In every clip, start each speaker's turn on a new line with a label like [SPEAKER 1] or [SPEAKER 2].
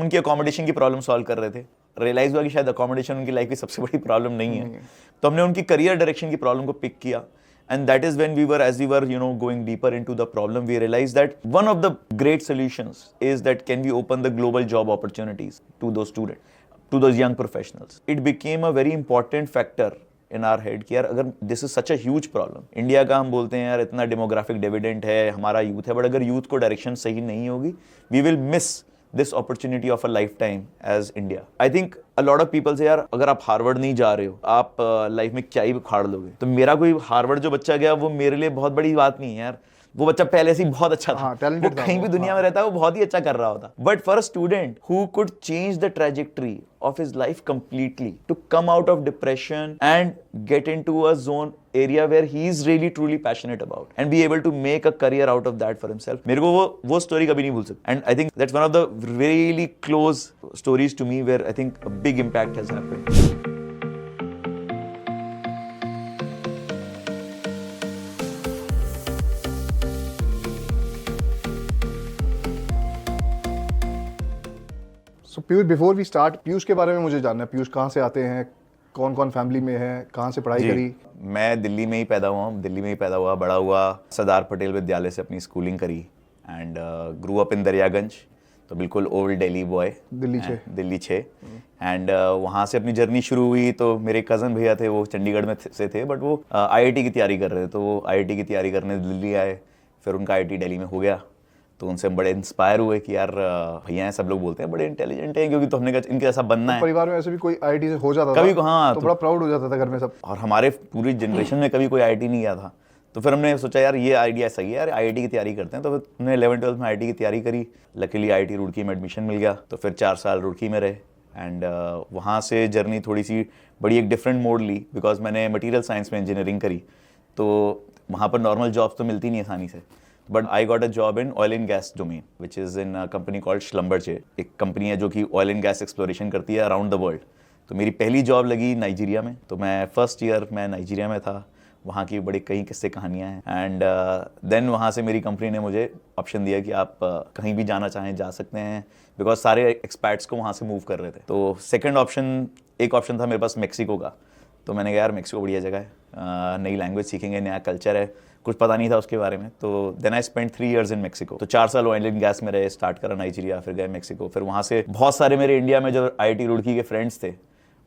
[SPEAKER 1] उनकी अकोमोडेशन की problem solve कर रहे थे, रियलाइज हुआ कि शायद अकोमोडेशन उनकी लाइफ की सबसे बड़ी प्रॉब्लम नहीं है, तो हमने उनकी करियर डायरेक्शन की प्रॉब्लम को पिक किया. And that is when as we were, going deeper into the problem, we realized that one of the great solutions is that can we open the global job opportunities to those students, to those young professionals. It became a very important factor in our head कि यार अगर this is such a huge problem, India का हम बोलते हैं यार इतना demographic dividend है, हमारा यूथ है, बट अगर यूथ को डायरेक्शन सही नहीं होगी, we will miss this opportunity of a lifetime as India. I think a lot of people say यार अगर आप हार्वर्ड नहीं जा रहे हो, आप लाइफ में क्या ही उखाड़ लोगे. तो मेरा कोई हार्वर्ड जो बच्चा गया वो मेरे लिए बहुत बड़ी बात नहीं है यार, वो बच्चा पहले से ही बहुत अच्छा था, वो कहीं भी दुनिया में रहता है वो बहुत ही अच्छा कर रहा होता. But for a student who could change the trajectory of his life completely, to come out of depression and get into a zone area where he is really truly passionate about and be able to make a career out of that for himself. मेरे को वो story कभी नहीं भूल सकता. And I think that's one of the really close stories to me where I think a big impact has happened.
[SPEAKER 2] So Piyush, before we start, Piyush के बारे में मुझे जानना है. पीयूष कहाँ से आते हैं, कौन कौन फैमिली में है, कहाँ से पढ़ाई करी?
[SPEAKER 1] मैं दिल्ली में ही पैदा हुआ हूँ, दिल्ली में ही पैदा हुआ बड़ा हुआ, सरदार पटेल विद्यालय से अपनी स्कूलिंग करी and grew up in Daryaganj, तो बिल्कुल old Delhi boy, Delhi 6 and वहाँ से अपनी जर्नी शुरू हुई. तो मेरे कज़न भैया थे, वो चंडीगढ़ में से थे, बट वो आईआईटी की तैयारी कर रहे थे, तो वो आईआईटी की तैयारी करने दिल्ली आए. फिर उनका आईआईटी दिल्ली में हो गया, तो उनसे हम बड़े इंस्पायर हुए कि यार भैया हैं, सब लोग बोलते हैं बड़े इंटेलिजेंट हैं, क्योंकि तो हमने कहा इनके ऐसा बनना है.
[SPEAKER 2] परिवार में ऐसे भी कोई आईआईटी से हो जाता
[SPEAKER 1] कभी
[SPEAKER 2] था,
[SPEAKER 1] हाँ,
[SPEAKER 2] तो बड़ा प्राउड हो जाता था घर में सब.
[SPEAKER 1] और हमारे पूरी जनरेशन में कभी कोई आईआईटी नहीं गया था, तो फिर हमने सोचा यार ये आइडिया सही है यार, आईआईटी की तैयारी करते हैं. तो फिर हमने 11th-12th में आईआईटी की तैयारी करी. लकीली आईआईटी रुड़की में एडमिशन मिल गया, तो फिर 4 साल रुड़की में रहे एंड वहाँ से जर्नी थोड़ी सी बड़ी एक डिफरेंट मोड ली, बिकॉज मैंने मटीरियल साइंस में इंजीनियरिंग करी. तो वहाँ पर नॉर्मल जॉब्स तो मिलती नहीं आसानी से, but I got a job in oil and gas domain, which is in a company called Schlumberger. एक कंपनी है जो कि ऑयल एंड गैस एक्सप्लोरेशन करती है अराउंड द वर्ल्ड. तो मेरी पहली जॉब लगी नाइजीरिया में, तो मैं फर्स्ट ईयर मैं नाइजीरिया में था. वहाँ की बड़ी कई किस्से कहानियाँ हैं एंड देन वहाँ से मेरी कंपनी ने मुझे ऑप्शन दिया कि आप कहीं भी जाना चाहें जा सकते हैं, बिकॉज सारे एक्सपर्ट्स को वहाँ से मूव कर रहे थे. तो सेकेंड ऑप्शन, एक ऑप्शन था मेरे पास मेक्सिको का, तो मैंने कहा यार मेक्सिको बढ़िया जगह है, नई लैंग्वेज सीखेंगे, नया कल्चर है, कुछ पता नहीं था उसके बारे में. तो then I spend 3 years in Mexico. तो 4 साल ऑयल एंड गैस में रहे, स्टार्ट करा नाइजीरिया, फिर गए मेक्सिको. फिर वहाँ से बहुत सारे मेरे इंडिया में जो आईआईटी रुड़की के फ्रेंड्स थे,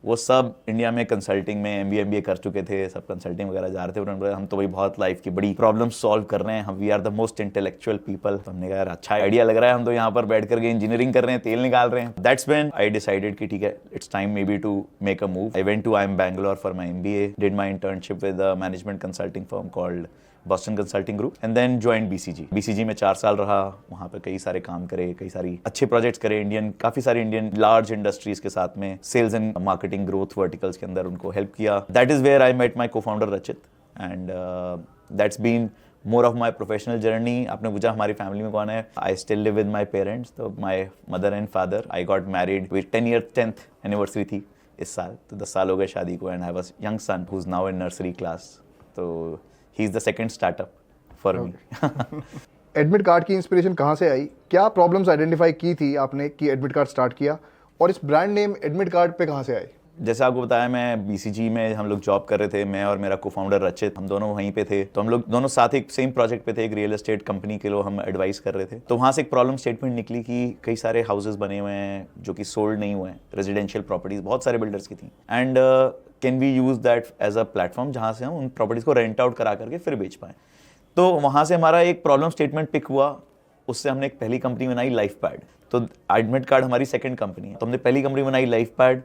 [SPEAKER 1] वो सब इंडिया में कंसल्टिंग में एमबीए कर चुके थे, सब कंसल्टिंग वगैरह जा रहे थे. उन्होंने बोला हम तो भाई बहुत लाइफ की बड़ी प्रॉब्लम सॉल्व कर रहे हैं, हम we are the most intellectual people. तो हमने कहा यार अच्छा आइडिया लग रहा है, हम तो यहाँ पर बैठ करके इंजीनियरिंग कर रहे हैं, तेल निकाल रहे हैं. दैट्स व्हेन आई डिसाइडेड कि ठीक है, it's time maybe to make a move. I went to IIM Bangalore for my MBA, did my internship with a management consulting firm called Boston Consulting Group and then join BCG में 4 साल रहा. वहाँ पे कई सारे काम करे, कई सारी अच्छे प्रोजेक्ट्स करे, काफ़ी सारे इंडियन लार्ज इंडस्ट्रीज के साथ में sales and marketing growth verticals के अंदर उनको हेल्प किया. That is where I met my co-founder Rachit and that's been more of my professional journey. आपने पूछा हमारी फैमिली में कौन है, I still live with my parents, तो my mother and father. I got married with 10th anniversary थी इस साल, तो 10 साल हो गए शादी को. And I was young son who is now in nursery class, तो he is the second startup for me.
[SPEAKER 2] Admit card की इंस्पिरेशन कहाँ से आई? क्या प्रॉब्लम्स आइडेंटिफाई की थी आपने कि एडमिट कार्ड स्टार्ट किया, और इस ब्रांड नेम एडमिट कार्ड पे कहाँ से आए?
[SPEAKER 1] जैसे आपको बताया, मैं BCG में हम लोग जॉब कर रहे थे, मैं और मेरा co-founder रचित, हम दोनों वहीं पे थे. तो हम लोग दोनों साथ एक सेम प्रोजेक्ट पे थे, एक रियल एस्टेट कंपनी के लिए हम एडवाइस कर रहे थे. तो वहाँ से एक प्रॉब्लम स्टेटमेंट निकली कि कई सारे हाउसेज बने हुए हैं जो कि सोल्ड नहीं हुए हैं, रेजिडेंशियल प्रॉपर्टीज बहुत सारे बिल्डर्स की थी. And can we use that as a platform जहाँ से हम उन प्रॉपर्टीज को रेंट आउट करा करके फिर बेच पाएँ. तो वहाँ से हमारा एक प्रॉब्लम स्टेटमेंट पिक हुआ, उससे हमने एक पहली कंपनी बनाई लाइफपैड. तो एडमिट कार्ड हमारी सेकंड कंपनी है. तो हमने पहली कंपनी बनाई लाइफपैड,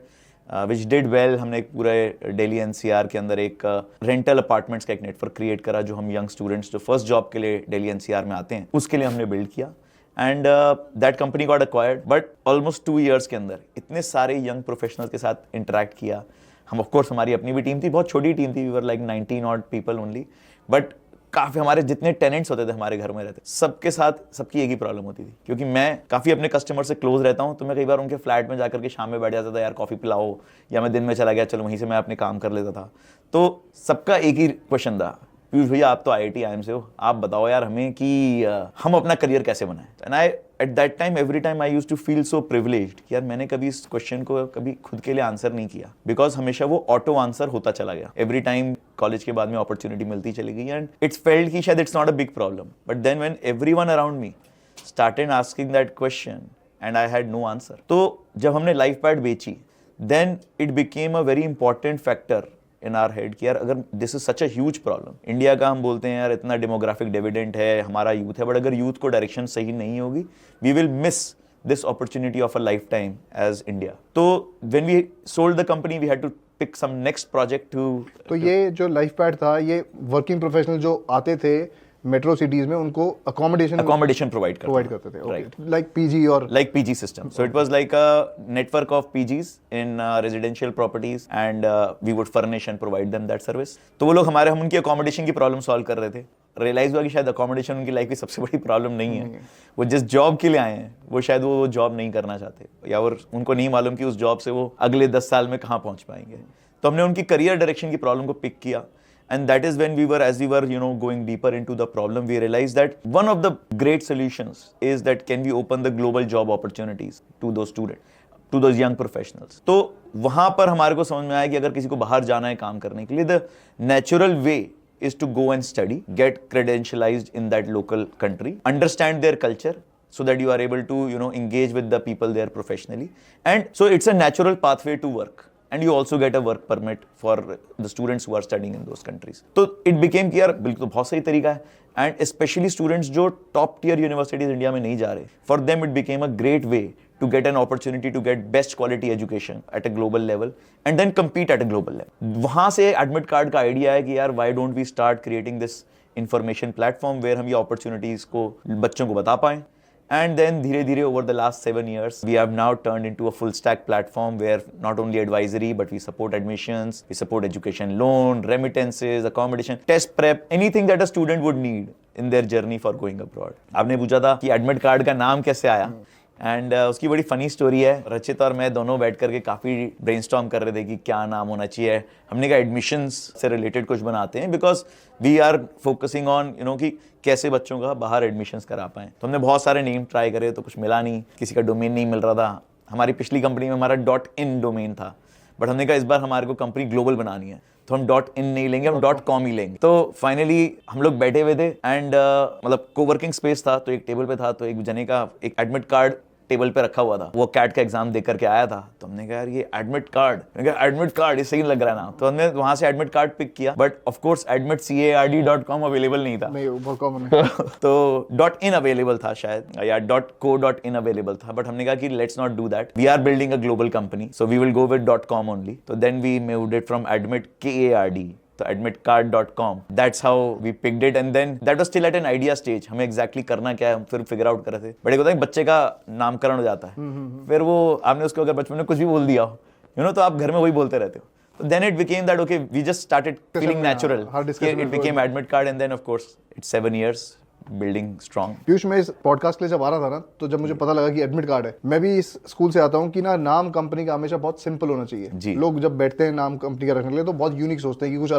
[SPEAKER 1] विच डिड वेल. हमने एक पूरे दिल्ली NCR के अंदर एक रेंटल अपार्टमेंट्स का एक नेटवर्क क्रिएट करा, जो हम यंग स्टूडेंट्स जो फर्स्ट जॉब के लिए दिल्ली NCR में आते हैं उसके लिए हमने बिल्ड किया. And that company got acquired, but almost 2 years के अंदर इतने सारे यंग प्रोफेशनल्स के साथ इंटरेक्ट किया. हम ऑफकोर्स हमारी अपनी भी टीम थी, बहुत छोटी टीम थी, we were like 19 odd people only, but काफ़ी हमारे जितने टेनेंट्स होते थे हमारे घर में रहते, सबके साथ सबकी एक ही प्रॉब्लम होती थी. क्योंकि मैं काफ़ी अपने कस्टमर से क्लोज रहता हूँ, तो मैं कई बार उनके फ्लैट में जाकर के शाम में बैठ जाता था, यार कॉफ़ी पिलाओ, या मैं दिन में चला गया, चलो वहीं से मैं अपने काम कर लेता था. तो सबका एक ही क्वेश्चन था पीयूष भैया आप तो IIT IIM से हो, आप बताओ यार हमें कि हम अपना करियर कैसे बनाएं। And I at that time every time I used to feel so privileged कि यार मैंने कभी इस क्वेश्चन को कभी खुद के लिए आंसर नहीं किया, बिकॉज हमेशा वो ऑटो आंसर होता चला गया। एवरी टाइम कॉलेज के बाद में अपॉर्चुनिटी मिलती चली गई एंड इट्स फेल्ड कि शायद it's not a big problem, but then when everyone around me started asking that question and I had no answer, तो जब हमने लाइफ पैड बेची then it became a very important factor in our head कि यार अगर this is such a huge problem, India का हम बोलते हैं यार इतना डेमोग्राफिक डिविडेंड है, हमारा यूथ है, बट अगर यूथ को डायरेक्शन सही नहीं होगी we will miss this opportunity of a lifetime as India. तो when we sold the company we had to pick some next project too.
[SPEAKER 2] तो ये जो लाइफ पैड था, ये वर्किंग प्रोफेशनल जो आते थे मेट्रो सिटीज में उनको अकोमोडेशन प्रोवाइड करते थे,
[SPEAKER 1] राइट,
[SPEAKER 2] लाइक पीजी और
[SPEAKER 1] like PG system. So it was like a network of PGs in residential properties and we would furnish and provide them that service. तो वो लोग हम उनकी accommodation की प्रॉब्लम सॉल्व कर रहे थे। रियलाइज हुआ कि शायद अकोमोडेशन उनकी लाइफ की सबसे बड़ी प्रॉब्लम नहीं है। वो जिस जॉब के लिए आए हैं वो शायद वो जॉब नहीं करना चाहते, या और उनको नहीं मालूम कि उस जॉब से वो अगले 10 साल में कहाँ पहुँच पाएंगे। तो हमने उनकी करियर डायरेक्शन की प्रॉब्लम को पिक किया, and that is when as we were going deeper into the problem, we realized that one of the great solutions is that can we open the global job opportunities to those students, to those young professionals. तो वहाँ पर हमारे को समझ में आया कि अगर किसी को बाहर जाना है काम करने के लिए, the natural way is to go and study, get credentialized in that local country, understand their culture, so that you are able to engage with the people there professionally, and so it's a natural pathway to work. And you also get a work permit for the students who are studying in those countries. तो it became कि यार बिल्कुल बहुत सही तरीका है, and especially students जो top tier universities India में नहीं जा रहे, for them it became a great way to get an opportunity to get best quality education at a global level and then compete at a global level. वहाँ से admit card का idea है कि यार why don't we start creating this information platform where हम ये opportunities को बच्चों को बता पाएं. And then धीरे धीरे over the last 7 years, we have now turned into a full stack platform where not only advisory, but we support admissions, we support education loan, remittances, accommodation, test prep, anything that a student would need in their journey for going abroad. आपने पूछा था कि admit card का नाम कैसे आया, and उसकी बड़ी फनी स्टोरी है। रचित और मैं दोनों बैठ करके काफ़ी ब्रेनस्टॉर्म कर रहे थे कि क्या नाम होना चाहिए। हमने कहा एडमिशंस से रिलेटेड कुछ बनाते हैं, because we are focusing on कि कैसे बच्चों का बाहर एडमिशंस करा पाएं। तो हमने बहुत सारे नेम ट्राई करे, तो कुछ मिला नहीं, किसी का डोमेन नहीं मिल रहा था। हमारी पिछली कंपनी में हमारा .in डोमेन था, बट हमने कहा इस बार हमारे को कंपनी ग्लोबल बनानी है, तो हम .in नहीं लेंगे, हम .com ही लेंगे। तो फाइनली हम लोग बैठे हुए थे एंड मतलब कोवर्किंग स्पेस था, तो एक टेबल पे था, तो एक जने का एक एडमिट कार्ड टेबल पे रखा हुआ था, वो कैट का एग्जाम देकर के आया था। तो हमने कहा यार ये एडमिट कार्ड ये सही लग रहा है ना, तो हमने वहां से एडमिट कार्ड पिक किया, but of course admitcard.com available नहीं था,
[SPEAKER 2] नहीं बहुत कॉमन है।
[SPEAKER 1] तो .in अवेलेबल था शायद, या .co.in अवेलेबल था, बट हमने कहा कि let's not do that, we are building a global company, so we will go with .com only. तो then we moved it from admitcard to admitcard.com, that's how we picked it, and then that was still at an idea stage. हमें exactly करना क्या है हम फिर figure out कर रहे थे। बट एक होता है बच्चे का नामकरण हो जाता है, फिर वो आपने उसको अगर बचपन में कुछ भी बोल दिया हो तो आप घर में वही बोलते रहते हो। तो then it became that okay, we just started feeling natural. It became admitcard, and then of course it's 7 years building strong.
[SPEAKER 2] Piyush, मैं इस पॉडकास्ट के लिए जब आ रहा था ना, तो जब मुझे पता लगा कि एडमिट कार्ड है, मैं भी इस स्कूल से आता हूँ कि ना नाम कंपनी का हमेशा बहुत सिंपल होना चाहिए
[SPEAKER 1] जी।
[SPEAKER 2] लोग जब बैठते हैं नाम कंपनी का रखने के लिए तो बहुत यूनिक सोचते हैं कि कुछ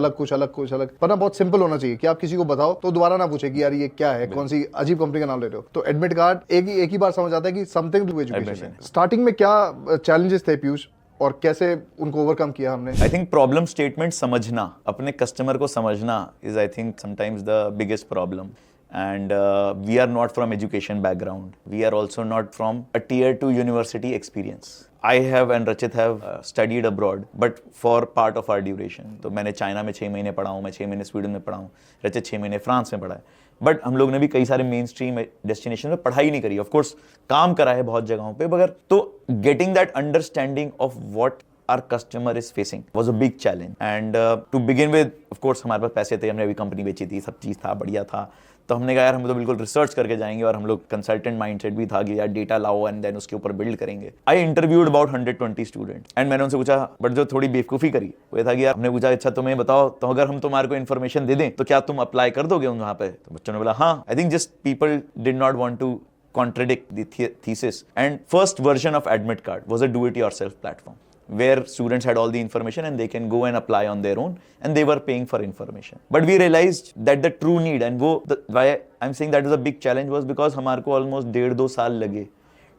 [SPEAKER 2] अलग, पर ना बहुत सिंपल होना चाहिए कि आप किसी को बताओ तो दोबारा ना पूछे कि यार ये क्या है, कौन सी अजीब कंपनी का नाम ले रहे हो। तो एडमिट कार्ड एक ही बार समझ आता है कि समथिंग टू एजुकेशन है। स्टार्टिंग में क्या चैलेंजेस थे पीयूष, और कैसे उनको ओवरकम किया हमने?
[SPEAKER 1] आई थिंक प्रॉब्लम स्टेटमेंट समझना, अपने कस्टमर को समझना is I think sometimes the biggest problem. And we are not from education background. We are also not from a tier 2 university experience. I have and Rachit have studied abroad, but for part of our duration. तो मैंने China में 6 महीने पढ़ा हूँ, मैं 6 महीने Sweden में पढ़ा हूँ, रचित 6 महीने फ्रांस में पढ़ा है. बट हम लोग ने भी कई सारे मेन स्ट्रीम डेस्टिनेशन में पढ़ाई नहीं करी. ऑफ कोर्स काम करा है बहुत जगहों पे, मगर तो getting that understanding of what our customer is facing was a big challenge. And to begin with, of course, हमारे पास पैसे थे, हमने अभी कंपनी बेची थी, सब चीज़ था, बढ़िया था. तो हमने कहा यार हम तो बिल्कुल रिसर्च करके जाएंगे, और हम लोग कंसल्टेंट माइंडसेट भी था कि यार डेटा लाओ एंड देन उसके ऊपर बिल्ड करेंगे. I interviewed about 120 student and मैंने उनसे पूछा, बट जो थोड़ी बेवकूफ़ी करी वो ये था कि यार हमने पूछा अच्छा तुम्हें बताओ, तो अगर हम तुम्हारे को इन्फॉर्मेशन दे दें तो क्या तुम अप्लाई कर दोगे वहाँ पे? तो बच्चों ने बोला हाँ. I think just people did not want to contradict the thesis, and first version of admit card was a do it yourself platform where students had all the information and they can go and apply on their own, and they were paying for information. But we realized that the true need, and why I'm saying that was a big challenge was because हमारे को almost 1.5-2 साल लगे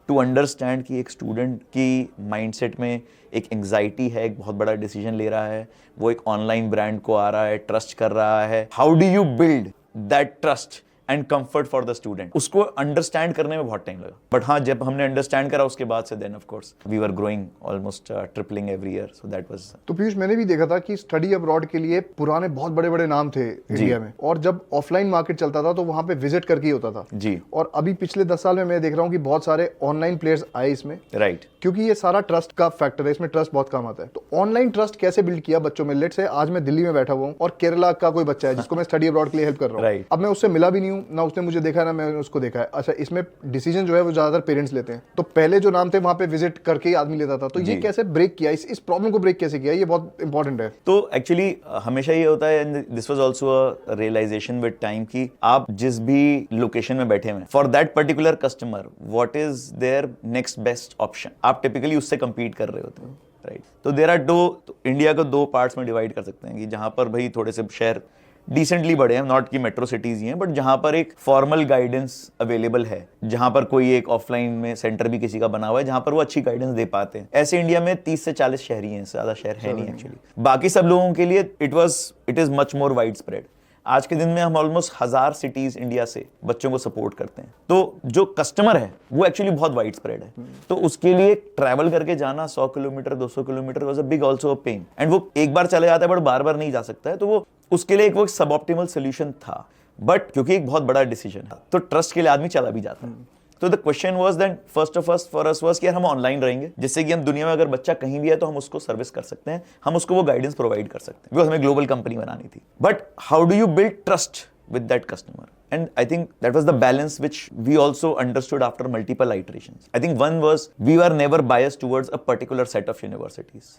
[SPEAKER 1] to understand कि एक student की mindset में एक anxiety है, एक बहुत बड़ा डिसीजन ले रहा है, वो एक ऑनलाइन ब्रांड को आ रहा है, ट्रस्ट कर रहा है. How do you build that trust and comfort for the student? उसको अंडरस्टैंड करने में बहुत टाइम लगा. बट हाँ, जब हमने अंडरस्टैंड करा उसके बाद से then of course we were growing almost tripling every year. So that was.
[SPEAKER 2] तो पीयूष, मैंने भी देखा था कि स्टडी अब्रॉड के लिए पुराने बहुत बड़े बड़े नाम थे इंडिया में, और जब ऑफलाइन मार्केट चलता था तो वहां पे विजिट करके ही होता था
[SPEAKER 1] जी.
[SPEAKER 2] और अभी पिछले 10 साल में मैं देख रहा हूँ कि बहुत सारे ऑनलाइन प्लेयर्स आए इसमें.
[SPEAKER 1] राइट.
[SPEAKER 2] क्योंकि ये सारा ट्रस्ट का फैक्टर है, इसमें ट्रस्ट बहुत काम आता है. तो ऑनलाइन ट्रस्ट कैसे बिल्ड किया बच्चों में? लेट्स से आज मैं दिल्ली में बैठा हुआ हूँ और केरला का कोई बच्चा है जिसको मैं स्टडी अब्रॉड के लिए हेल्प कर रहा हूँ.
[SPEAKER 1] Right.
[SPEAKER 2] अब मैं उससे मिला भी नहीं हूँ, ना उसने मुझे देखा, ना मैंने उसको देखा है. अच्छा, इसमें डिसीजन जो है वो ज्यादातर पेरेंट्स लेते हैं. तो पहले जो नाम थे वहां पे विजिट करके ही आदमी लेता था. तो ये कैसे ब्रेक किया, इस प्रॉब्लम को ब्रेक कैसे किया? ये बहुत इंपॉर्टेंट है.
[SPEAKER 1] तो एक्चुअली हमेशा ये होता है, and this was also a realisation with time, कि आप जिस भी लोकेशन में बैठे हुए for that particular customer what is their next best option, आप टिपिकली उससे compete कर रहे होते हैं. राइट. तो देयर आर तो इंडिया को 2 पार्ट्स में डिवाइड कर सकते हैं कि जहां पर भाई थोड़े से शहर डिसेंटली बड़े हैं, नॉट कि मेट्रो सिटीज ही हैं, बट जहां पर एक फॉर्मल गाइडेंस अवेलेबल है, जहां पर कोई एक ऑफलाइन में सेंटर भी किसी का बना हुआ है जहां पर वो अच्छी गाइडेंस दे पाते हैं. ऐसे इंडिया में 30 से 40 शहर ही हैं, ज्यादा शहर है नहीं एक्चुअली. बाकी सब लोगों के लिए it is much more wide spread. आज के दिन में हम ऑलमोस्ट 1000 सिटीज इंडिया से बच्चों को सपोर्ट करते हैं. तो जो कस्टमर है वो एक्चुअली बहुत वाइड स्प्रेड है. तो उसके लिए ट्रैवल करके जाना 100 kilometre 200 kilometre was a big also a pain, and वो एक बार चले जाता है बट बार बार नहीं जा सकता है. तो वो उसके लिए वो सब ऑप्टिमल सोल्यूशन था, बट क्योंकि एक बहुत बड़ा डिसीजन था तो ट्रस्ट के लिए आदमी चला भी जाता है. तो the question was then first of us for us was कि यार हम ऑनलाइन रहेंगे, जिससे कि हम दुनिया में अगर बच्चा कहीं भी है तो हम उसको सर्विस कर सकते हैं, हम उसको वो गाइडेंस प्रोवाइड कर सकते हैं, बिकॉज हमें ग्लोबल कंपनी बनानी थी. But how do you build trust with that customer? And I think that was the balance which we also understood after multiple iterations. I think one was we were never biased towards a particular set of universities.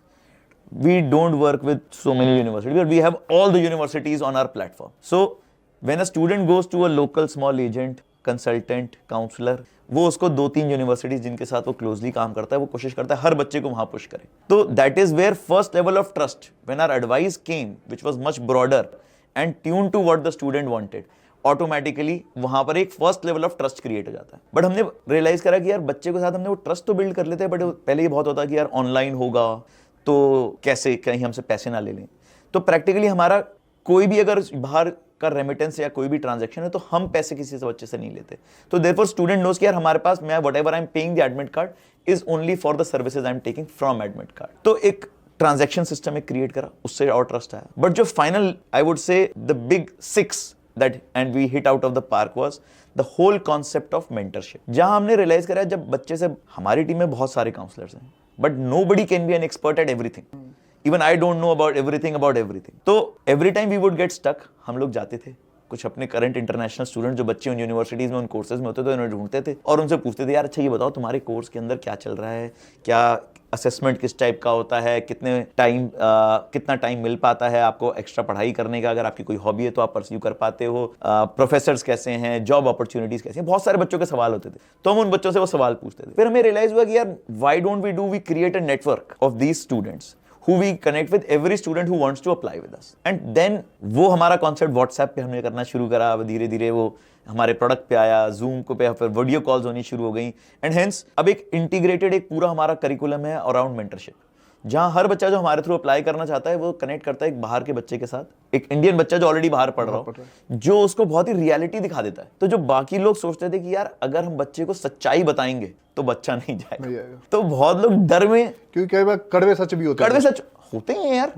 [SPEAKER 1] We don't work with so many universities, but we have all the universities on our platform. So when a student goes to a local small agent, consultant, counselor, वो उसको 2-3 universities जिनके साथ वो closely काम करता है, वो कोशिश करता है हर बच्चे को वहां पुश करे. तो that is where first level of trust when our advice came, which was much broader and tuned to what the student wanted, automatically वहां पर एक first level of trust create हो जाता है. बट हमने रियलाइज करा कि यार बच्चे के साथ हमने वो ट्रस्ट तो बिल्ड कर लेते हैं, बट पहले ये बहुत होता कि यार ऑनलाइन होगा तो कैसे कहीं हमसे पैसे ना ले लें. तो प्रैक्टिकली हमारा कोई भी अगर बाहर का रेमिटेंस या कोई भी ट्रांजैक्शन है तो हम पैसे किसी से बच्चे से नहीं लेते. तो देयरफॉर स्टूडेंट नोस कि यार हमारे पास मैं whatever I am paying the admit card is only for the services I am taking from admit card. तो एक ट्रांजैक्शन सिस्टम एक क्रिएट करा, उससे और ट्रस्ट आया. बट जो final I would say the big 6 that and we hit out of the park was the whole concept of mentorship. जहां हमने रियलाइज करा जब बच्चे से, हमारी टीम में बहुत सारे काउंसलर्स हैं but nobody can be an expert at everything. Even I don't know about everything. तो every time we would get stuck. हम लोग जाते थे, कुछ अपने करंट इंटरनेशनल स्टूडेंट जो बच्चे उन यूनिवर्सिटीज में उन कोर्सेज में होते थे उन्हें ढूंढते थे और उनसे पूछते थे यार अच्छा ये बताओ तुम्हारे कोर्स के अंदर क्या चल रहा है, क्या असेसमेंट किस टाइप का होता है, कितना टाइम मिल पाता है आपको एक्स्ट्रा पढ़ाई करने का, अगर आपकी कोई हॉबी है तो आप परस्यू कर पाते हो, प्रोफेसर्स कैसे हैं, जॉब अपॉर्चुनिटीज कैसे हैं. बहुत सारे बच्चों के सवाल होते थे तो हम उन बच्चों से वो सवाल पूछते थे. फिर हमें रियलाइज हुआ कि यार why don't we create a network of these students who we connect with every student who wants to apply with us. And then वो हमारा कॉन्सेप्ट व्हाट्सएप पे हमने करना शुरू करा. अब धीरे धीरे वो हमारे प्रोडक्ट पे आया, जूम को पे, फिर वीडियो कॉल्स होनी शुरू हो गई. एंड हेंस अब एक इंटीग्रेटेड एक पूरा हमारा करिकुलम है अराउंड मेंटरशिप, जहां हर बच्चा जो हमारे थ्रू अप्लाई करना चाहता है वो कनेक्ट करता है एक बाहर के बच्चे के साथ, एक इंडियन बच्चा जो ऑलरेडी बाहर पढ़ रहा हो, जो उसको बहुत ही रियलिटी दिखा देता है. तो जो बाकी लोग सोचते थे कि यार अगर हम बच्चे को सच्चाई बताएंगे तो बच्चा नहीं जाएगा. तो बहुत लोग डर में,
[SPEAKER 2] क्योंकि कई बार कड़वे सच भी होते हैं.
[SPEAKER 1] कड़वे सच होते हैं यार.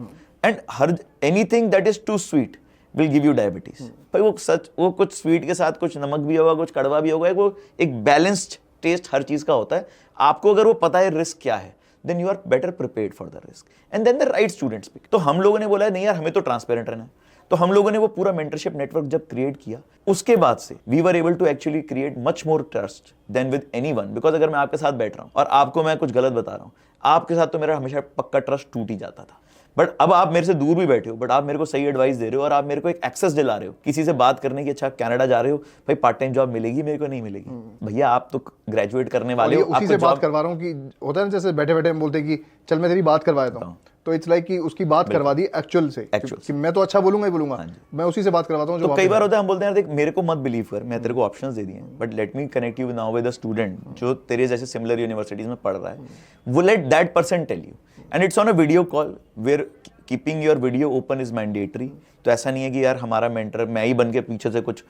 [SPEAKER 1] एंड हर anything that is too sweet will give you diabetes. भाई वो सच, वो कुछ स्वीट के साथ कुछ नमक भी होगा, कुछ कड़वा भी होगा, वो एक बैलेंस्ड टेस्ट हर चीज का होता है. आपको अगर वो पता है रिस्क क्या है, then you are better prepared for the risk and then the right students pick. तो हम लोगों ने बोला नहीं यार हमें तो ट्रांसपेरेंट रहना है. तो हम लोगों ने वो पूरा मेंटरशिप नेटवर्क जब क्रिएट किया, उसके बाद से we were able to actually create much more trust than with anyone. Because अगर मैं आपके साथ बैठ रहा हूं और आपको मैं कुछ गलत बता रहा हूं, आपके साथ तो मेरा हमेशा पक्का ट्रस्ट टूट ही जाता था. बट अब आप मेरे से दूर भी बैठे हो, बट आप मेरे को सही एडवाइस दे रहे हो और आप मेरे को एक एक्सेस दिला रहे हो किसी से बात करने की। अच्छा कनाडा जा रहे हो भाई, पार्ट टाइम जॉब मिलेगी, मेरे को नहीं मिलेगी। भैया आप तो ग्रेजुएट करने
[SPEAKER 2] और
[SPEAKER 1] वाले
[SPEAKER 2] ये
[SPEAKER 1] हो,
[SPEAKER 2] उसी
[SPEAKER 1] आपको
[SPEAKER 2] से बात
[SPEAKER 1] जॉब
[SPEAKER 2] करवा रहा हूँ कि होता है ना, जैसे बैठे बैठे हम बोलते हैं कि चल मैं तेरी बात करवा देता हूँ, तो इट्स लाइक कि उसकी बात करवा दी एक्चुअल से, कि मैं तो अच्छा बोलूंगा ही बोलूंगा, मैं उसी से बात करवाता हूँ जो
[SPEAKER 1] तो
[SPEAKER 2] वहाँ
[SPEAKER 1] कई
[SPEAKER 2] पे
[SPEAKER 1] बार
[SPEAKER 2] है।
[SPEAKER 1] होता है हम बोलते हैं यार देख मेरे को मत बिलीव कर, मैं तेरे को ऑप्शंस दे दिए हैं, but let me connect you now with a student जो तेरे जैसे सिमिलर यूनिवर्सिटीज में पढ़ रहा है, वो let that person tell you, and it's on a video call where keeping your video open is mandatory. तो ऐसा नहीं है कि यार हमारा मेंटर मैं ही बन के पीछे से कुछ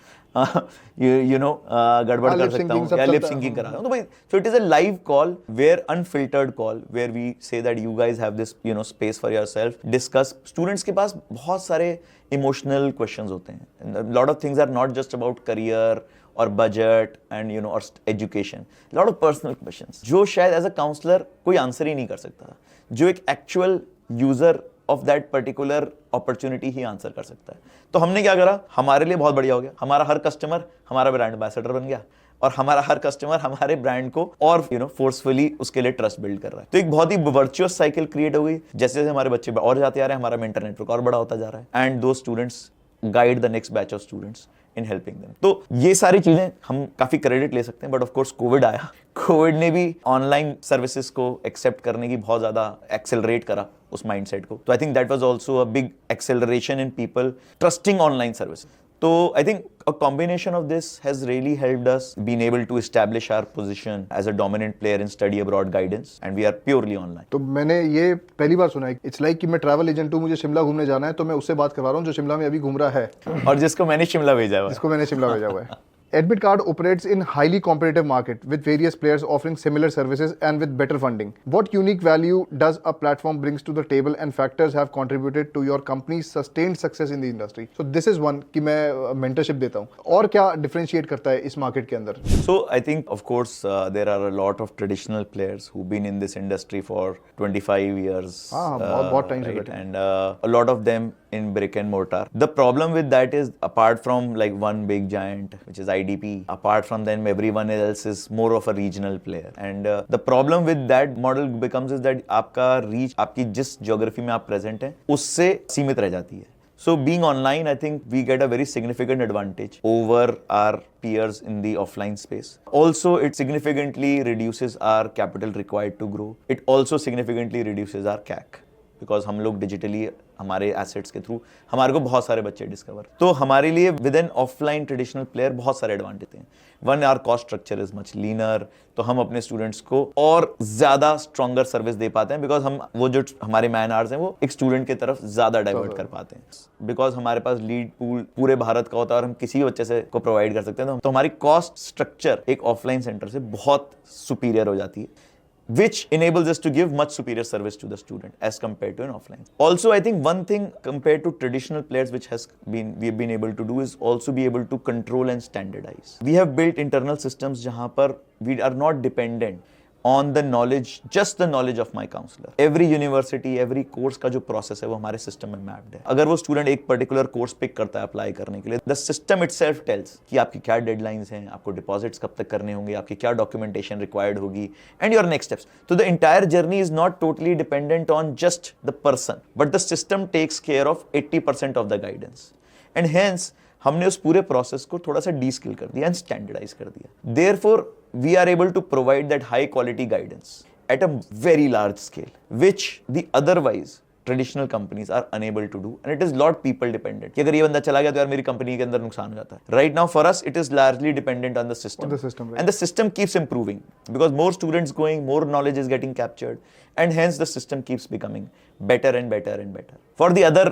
[SPEAKER 1] यू नो गड़बड़ कर
[SPEAKER 2] lip
[SPEAKER 1] सकता
[SPEAKER 2] syncing
[SPEAKER 1] हूँ
[SPEAKER 2] सब
[SPEAKER 1] या लिप
[SPEAKER 2] चलता है।
[SPEAKER 1] सिंकिंग करा दूँ। तो भाई so it is a live call where unfiltered call where we say that you guys have this you know space for yourself, discuss. Students के पास बहुत सारे इमोशनल क्वेश्चंस होते हैं, lot of things are not just about career और budget and you know और education, lot of personal questions जो शायद एज अ काउंसलर कोई आंसर ही नहीं कर सकता, जो एक actual user of that particular opportunity he answer कर सकता है। तो हमने क्या करा, हमारे लिए बहुत बढ़िया हो गया, हमारा हर कस्टमर हमारा ब्रांड एम्बेसडर बन गया और हमारा हर कस्टमर हमारे ब्रांड को और यू नो फोर्सफुली उसके लिए ट्रस्ट बिल्ड कर रहा है। तो एक बहुत ही वर्चुअस साइकिल क्रिएट हो गई, जैसे जैसे हमारे बच्चे और जाते आ रहे हैं, हमारा मेंटर नेटवर्क और बड़ा होता जा रहा है, एंड दो students guide the next batch of students in helping them. तो ये सारी चीजें हम काफी क्रेडिट ले सकते हैं, बट ऑफ कोर्स कोविड आया, कोविड ने भी ऑनलाइन सर्विसेज को एक्सेप्ट करने की बहुत ज्यादा एक्सेलरेट करा उस माइंडसेट को। तो I think that was also a big acceleration in people trusting online services. So I think a combination of this has really helped us being able to establish our position as a dominant player in study abroad guidance, and we are purely online.
[SPEAKER 2] तो मैंने ये पहली बार सुना है, it's like कि मैं travel agent हूँ, मुझे शिमला घूमने जाना है, तो मैं उससे बात करवा रहा हूँ जो शिमला में अभी घूम रहा है
[SPEAKER 1] और जिसको मैंने शिमला भेजा हुआ है।
[SPEAKER 2] जिसको मैंने शिमला भेजा हुआ है। Admit Card operates in highly competitive market with various players offering similar services and with better funding. What unique value does a platform brings to the table and factors have contributed to your company's sustained success in the industry? So this is one कि मैं mentorship देता हूँ, और क्या differentiate करता है इस market के अंदर?
[SPEAKER 1] So I think of course there are a lot of traditional players who've been in this industry for 25 years.
[SPEAKER 2] हाँ, बहुत time से
[SPEAKER 1] right?
[SPEAKER 2] बैठे हैं।
[SPEAKER 1] And a lot of them in brick and mortar. The problem with that is, apart from like one big giant, which is IDP, apart from them, everyone else is more of a regional player. And the problem with that model becomes is that आपका reach, आपकी जिस geography में आप present हैं, उससे सीमित रह जाती है. So being online, I think we get a very significant advantage over our peers in the offline space. Also, it significantly reduces our capital required to grow. It also significantly reduces our CAC. Because हम लोग digitally हमारे assets के through हमारे को बहुत सारे बच्चे discover, तो हमारे लिए with an offline traditional player बहुत सारे एडवांटेज हैं. One, our cost structure is much leaner, तो हम अपने स्टूडेंट्स को और ज्यादा स्ट्रॉन्गर सर्विस दे पाते हैं, बिकॉज हम वो जो हमारे मैन आवर्स हैं वो एक स्टूडेंट की तरफ ज्यादा डाइवर्ट कर पाते हैं, बिकॉज हमारे पास लीड पूल पूरे भारत का होता है और हम किसी भी बच्चे से को प्रोवाइड कर सकते हैं. तो हमारी कॉस्ट स्ट्रक्चर एक ऑफलाइन सेंटर से बहुत सुपीरियर हो जाती है, which enables us to give much superior service to the student as compared to an offline. Also, I think one thing compared to traditional players which we have been able to do is also be able to control and standardize. We have built internal systems जहाँ पर we are not dependent on the knowledge, just the knowledge of my counselor. Every university, every course का जो process है वो हमारे system में mapped है. अगर वो student एक particular course pick करता है apply करने के लिए, the system itself tells कि आपकी क्या deadlines हैं, आपको deposits कब तक करने होंगे, आपकी क्या documentation required होगी, and your next steps. So the entire journey is not totally dependent on just the person, but the system takes care of 80% of the guidance. And hence, हमने उस पूरे प्रोसेस को थोड़ा सा डीस्किल कर दिया एंड स्टैंडर्डाइज कर दिया. Therefore we are able to provide that high quality guidance at a very large scale which the otherwise traditional companies are unable to do, and it is lot people dependent कि अगर ये बंदा चला गया तो यार मेरी कंपनी के अंदर नुकसान हो जाता है. Right now for us it is largely dependent on the system, and the system keeps improving because more students going, more knowledge is getting captured, and hence the system keeps becoming better and better and better. For the other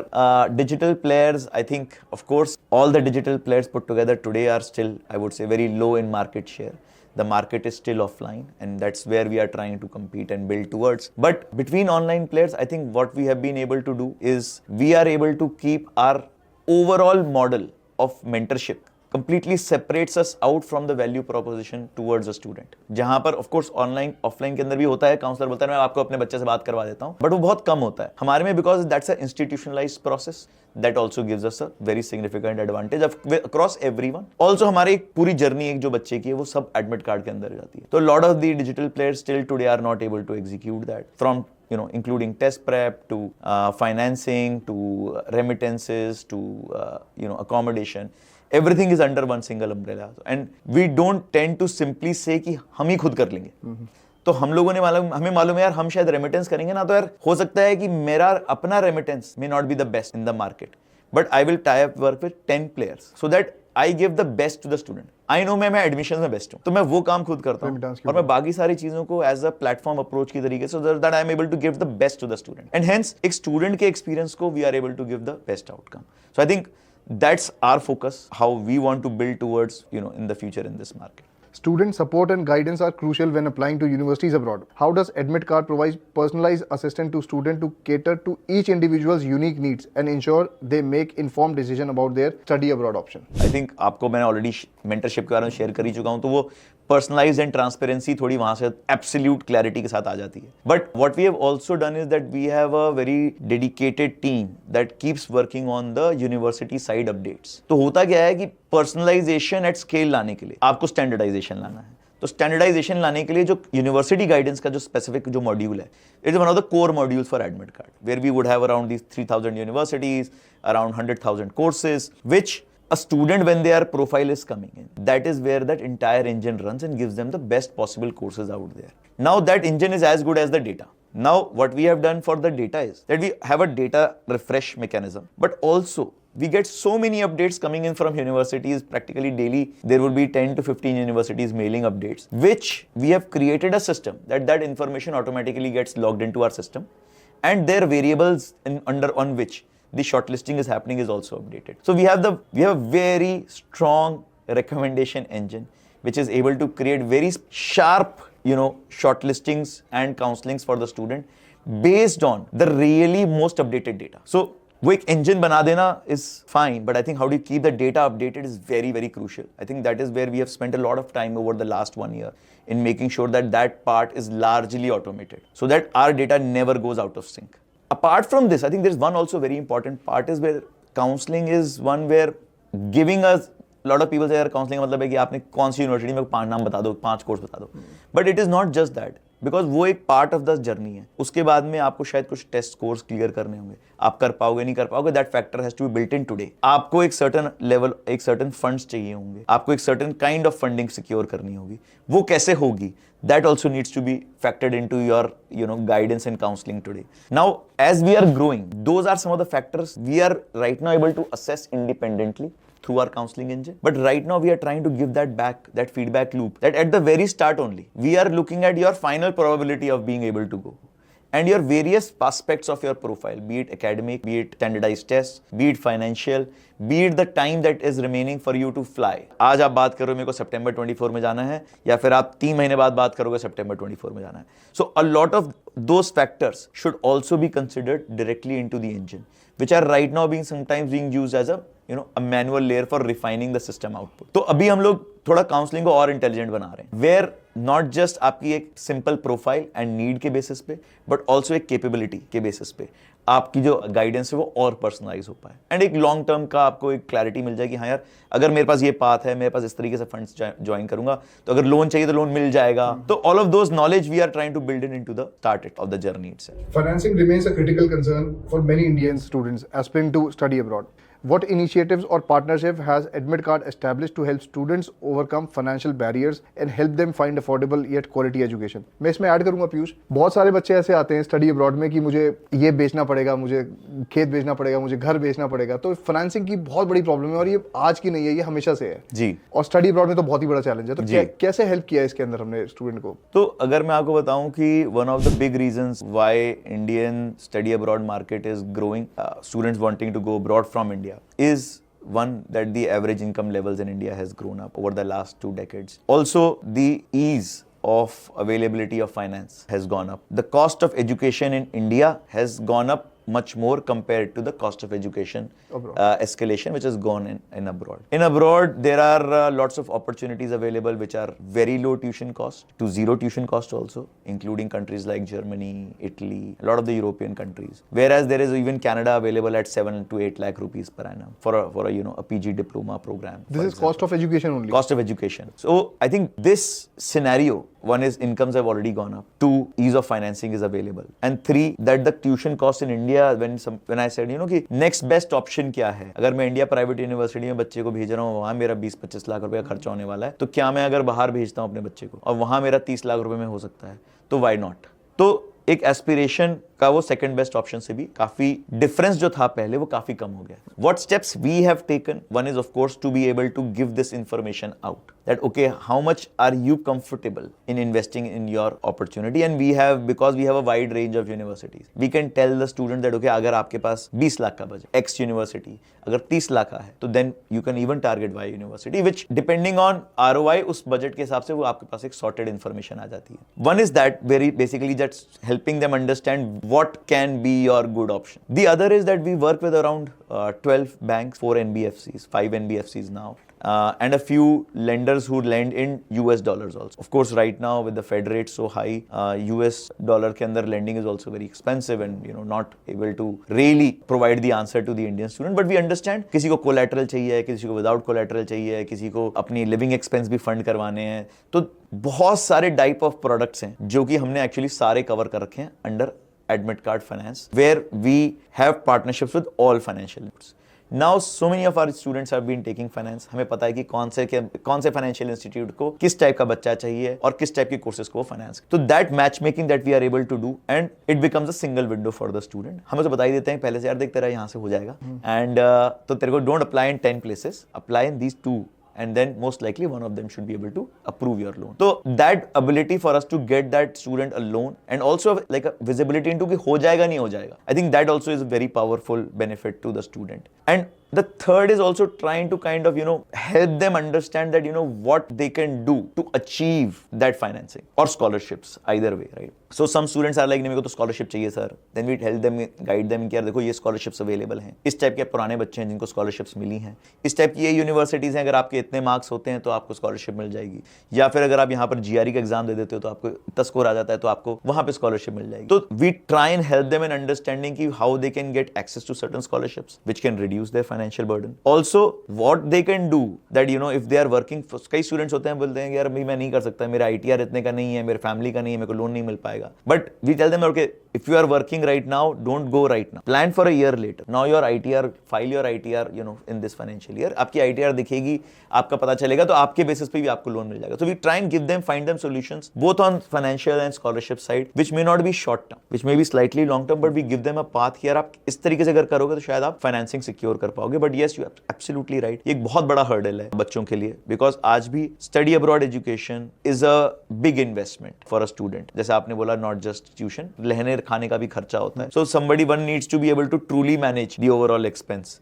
[SPEAKER 1] digital players, I think of course all the digital players put together today are still, I would say, very low in market share. The market is still offline, and that's where we are trying to compete and build towards. But between online players, I think what we have been able to do is we are able to keep our overall model of mentorship completely separates us out from the value proposition towards a student. जहां पर of course online offline के अंदर भी होता है, counsellor बोलता है मैं आपको अपने बच्चे से बात करवा देता हूं, बट वो बहुत कम होता है हमारे में, because that's a institutionalized process that also gives us a very significant advantage across everyone. Also हमारी एक पूरी जर्नी एक जो बच्चे की है वो सब एडमिट कार्ड के अंदर जाती है. तो lot of the digital players still today are not able to execute that, from including test prep to financing to remittances to accommodation. Everything is under one single umbrella, and we don't tend to simply say कि हम ही खुद कर लेंगे. तो हम लोगों ने हमें मालूम है यार, हम शायद रेमिटेंस करेंगे ना, तो यार हो सकता है कि मेरा अपना remittance may not be the best in the market, but I will tie up work with 10 players so that I give the best to the student. I know मैं एडमिशन में बेस्ट हूँ, तो मैं वो काम खुद करता हूँ और मैं बाकी सारी चीजों को एज अ प्लेटफॉर्म अप्रोच की तरीके से, so that I am able to give the best to the student, and hence एक स्टूडेंट के एक्सपीरियंस को we are able to give the best outcome. So I think that's our focus, how we want to build towards in the future in this market.
[SPEAKER 2] Student support and guidance are crucial when applying to universities abroad. How does Admit Card provide personalized assistance to students to cater to each individual's unique needs and ensure they make informed decision about their study abroad option?
[SPEAKER 1] I think आपको मैंने already mentorship के बारे में share कर ही चुका हूं, तो वो पर्सनलाइज्ड एंड ट्रांसपेरेंसी थोड़ी वहां से एब्सोल्यूट क्लैरिटी के साथ आ जाती है. But what we have also done is that we have a very dedicated team that keeps working on the university side updates. तो होता क्या है कि पर्सनलाइजेशन एट स्केल लाने के लिए आपको स्टैंडर्डाइजेशन लाना है. तो स्टैंडर्डाइजेशन लाने के लिए जो यूनिवर्सिटी गाइडेंस का जो स्पेसिफिक जो मॉड्यूल है, it is one of the core modules for admit card, where we would have around these 3000 universities, around 100,000 courses, which a student, when their profile is coming in, that is where that entire engine runs and gives them the best possible courses out there. Now that engine is as good as the data. Now what we have done for the data is that we have a data refresh mechanism, but also we get so many updates coming in from universities practically daily. There will be 10 to 15 universities mailing updates, which we have created a system that information automatically gets logged into our system, and their variables on which the shortlisting is happening is also updated. So we have a very strong recommendation engine which is able to create very sharp shortlistings and counselings for the student based on the really most updated data. So वो एक engine बना देना is fine, but I think how do you keep the data updated is very, very crucial. I think that is where we have spent a lot of time over the last 1 year in making sure that part is largely automated so that our data never goes out of sync. Apart from this, I think there's one also very important part is where counseling is one where giving us, a lot of people say यार counseling का मतलब है कि आपने कौन सी university में 5 नाम बता दो, 5 कोर्स बता दो, but it is not just that, because वो एक पार्ट ऑफ द जर्नी है. उसके बाद में आपको शायद कुछ टेस्ट कोर्स क्लियर करने होंगे, आप कर पाओगे नहीं कर पाओगे, that factor has to be built in today. आपको एक सर्टेन लेवल, एक सर्टेन फंड्स चाहिए होंगे, आपको एक certain kind of funding secure करनी होगी, वो कैसे होगी, that also needs to be factored into your guidance and counseling today. Now as we are growing, those are some of the factors we are right now able to assess independently through our counseling engine, but right now we are trying to give that back, that feedback loop, that at the very start only we are looking at your final probability of being able to go and your various aspects of your profile, be it academic, be it standardized tests, be it financial, be it the time that is remaining for you to fly. आज आप बात करो मेरे को सितंबर 24 में जाना है, या फिर आप 3 महीने बाद बात करोगे सितंबर 24 में जाना है. So a lot of those factors should also be considered directly into the engine, which are right now sometimes being used as a manual layer for refining the system output. तो अभी हम लोग थोड़ा काउंसलिंग को और intelligent बना रहे हैं, वेयर नॉट जस्ट आपकी एक सिंपल प्रोफाइल एंड नीड के बेसिस पे, बट ऑल्सो एक कैपेबिलिटी के बेसिस पे आपकी जो गाइडेंस है वो और पर्सनलाइज हो पाए, एंड एक लॉन्ग टर्म का आपको एक क्लैरिटी मिल जाए कि हाँ यार, अगर मेरे पास ये पाथ है, मेरे पास इस तरीके से फंड्स ज्वाइन करूंगा, तो अगर लोन चाहिए तो लोन मिल जाएगा. तो all of those knowledge we are trying to build into the start of the journey itself.
[SPEAKER 2] Financing remains a critical concern for many Indian students aspiring to study abroad. What initiatives or partnership has Admit Card established to help students overcome financial barriers and help them find affordable yet quality education? मैं इसमें add करूंगा पीयूष, बहुत सारे बच्चे ऐसे आते हैं study abroad में कि मुझे ये बेचना पड़ेगा, मुझे खेत बेचना पड़ेगा, मुझे घर बेचना पड़ेगा. तो फाइनेंसिंग की बहुत बड़ी प्रॉब्लम है और ये आज की नहीं है, ये हमेशा से है
[SPEAKER 1] जी.
[SPEAKER 2] और स्टडी अब्रॉड में तो बहुत ही बड़ा चैलेंज है. तो कैसे हेल्प किया इसके अंदर हमने स्टूडेंट को?
[SPEAKER 1] तो अगर मैं आपको बताऊं कि one of the big reasons why Indian study abroad market is growing, students wanting to go abroad from India, is one, that the average income levels in India has grown up over the last 2 decades. Also, the ease of availability of finance has gone up. The cost of education in India has gone up much more compared to the cost of education
[SPEAKER 2] Abroad.
[SPEAKER 1] escalation which has gone in abroad. In abroad, there are lots of opportunities available which are very low tuition cost to zero tuition cost also, including countries like Germany, Italy, a lot of the European countries. Whereas there is even Canada available at 7 to 8 lakh rupees per annum for a a PG diploma program.
[SPEAKER 2] This is cost of education only.
[SPEAKER 1] Cost of education. So I think this scenario, one is incomes have already gone up, two, ease of financing is available, and three, that the tuition cost in India, when I said कि next best option क्या है, अगर मैं India private university में बच्चे को भेज रहा हूँ, वहाँ मेरा 20-25 लाख रुपए का खर्चा होने वाला है, तो क्या मैं अगर बाहर भेजता हूँ अपने बच्चे को और वहाँ मेरा 30 लाख रुपए में हो सकता है, तो वाई नॉट. तो एक एस्पिरेशन का वो सेकंड बेस्ट ऑप्शन से भी काफी डिफरेंस जो था पहले वो काफी कम हो गया. What steps we have taken, one is of course to be able to give this information out that okay, how much are you comfortable in investing in your opportunity, and we have, because we have a wide range of universities, we can tell the student that okay, अगर आपके पास 20 लाख का budget X university अगर 30 लाख का है तो then you can even target Y university, which depending on ROI उस budget के हिसाब से वो आपके पास एक sorted information आ जाती है. One is that very basically that's helping them understand what can be your good option. The other is that we work with around 12 banks, 4 NBFCs, 5 NBFCs now. And a few lenders who lend in US dollars also. Of course, right now with the Fed rate so high, US dollar के अंदर lending is also very expensive and not able to really provide the answer to the Indian student. But we understand किसी को collateral चाहिए, किसी को without collateral चाहिए, किसी को अपनी living expense भी fund करवाने हैं. तो बहुत सारे type of products हैं जो कि हमने actually सारे cover कर रखे हैं under Admit Card Finance, where we have partnerships with all financial institutions. Now so many of our students have been taking finance. हमें पता है कि कौन से फाइनेंशियल इंस्टीट्यूट को किस टाइप का बच्चा चाहिए और किस टाइप की कोर्सेज को फाइनेंस. तो that matchmaking that we are able to do and it becomes a single window for the student. हमें तो बता ही देते हैं पहले से, यार देख तेरा यहाँ से हो जाएगा एंड तो तेरे को don't apply in 10 places, apply in these 2. And then most likely one of them should be able to approve your loan. So that ability for us to get that student a loan and also like a visibility into कि हो जाएगा नहीं हो जाएगा, I think that also is a very powerful benefit to the student. And the third is also trying to kind of help them understand that what they can do to achieve that financing or scholarships, either way, right? So some students are like मेरे को तो scholarship चाहिए sir. Then we help them, guide them कि यार देखो ये scholarships available हैं, इस टाइप के पुराने बच्चे हैं जिनको scholarships मिली हैं, इस टाइप की ये यूनिवर्सिटीज़ हैं, अगर आपके इतने मार्क्स होते हैं तो आपको स्कॉलरशिप मिल जाएगी, या फिर अगर आप यहाँ पर GRE का एग्जाम दे देते हो तो आपको इतना स्कोर आ जाता है तो आपको वहाँ पे स्कॉलरशिप मिल जाएगी. तो we try and help them in understanding कि how they can get access to certain scholarships which can reduce their financial burden. Also what they can do that if they are working, कई students होते हैं बोलते हैं यार भाई मैं नहीं कर सकता, मेरा ITR इतने का नहीं है, मेरे फैमिली का नहीं है, मेरे को लोन नहीं मिल पाएगा. But we tell them okay, if you are working right now, don't go right now, plan for a year later. Now your ITR, file your ITR in this financial year. आपकी ITR दिखेगी, आपका पता चलेगा, तो आपके basis पे भी आपको लोन मिल जाएगा. So we try and give them, find them solutions both on financial and scholarship side, which may not be short term, which may be slightly long term, but we give them a path कि यार आप इस तरीके से अगर करोगे तो शायद आप फाइनेंसिंग सिक्योर कर पाओगे. But yes, you are absolutely right. ये एक बहुत बड़ा hurdle है बच्चों के लिए, because आज भी study abroad education is a big investment for a student. जैसे आपने बोला, not just tuition, रहने खाने का भी खर्चा होता है. So somebody, one needs to be able to truly manage the overall expense,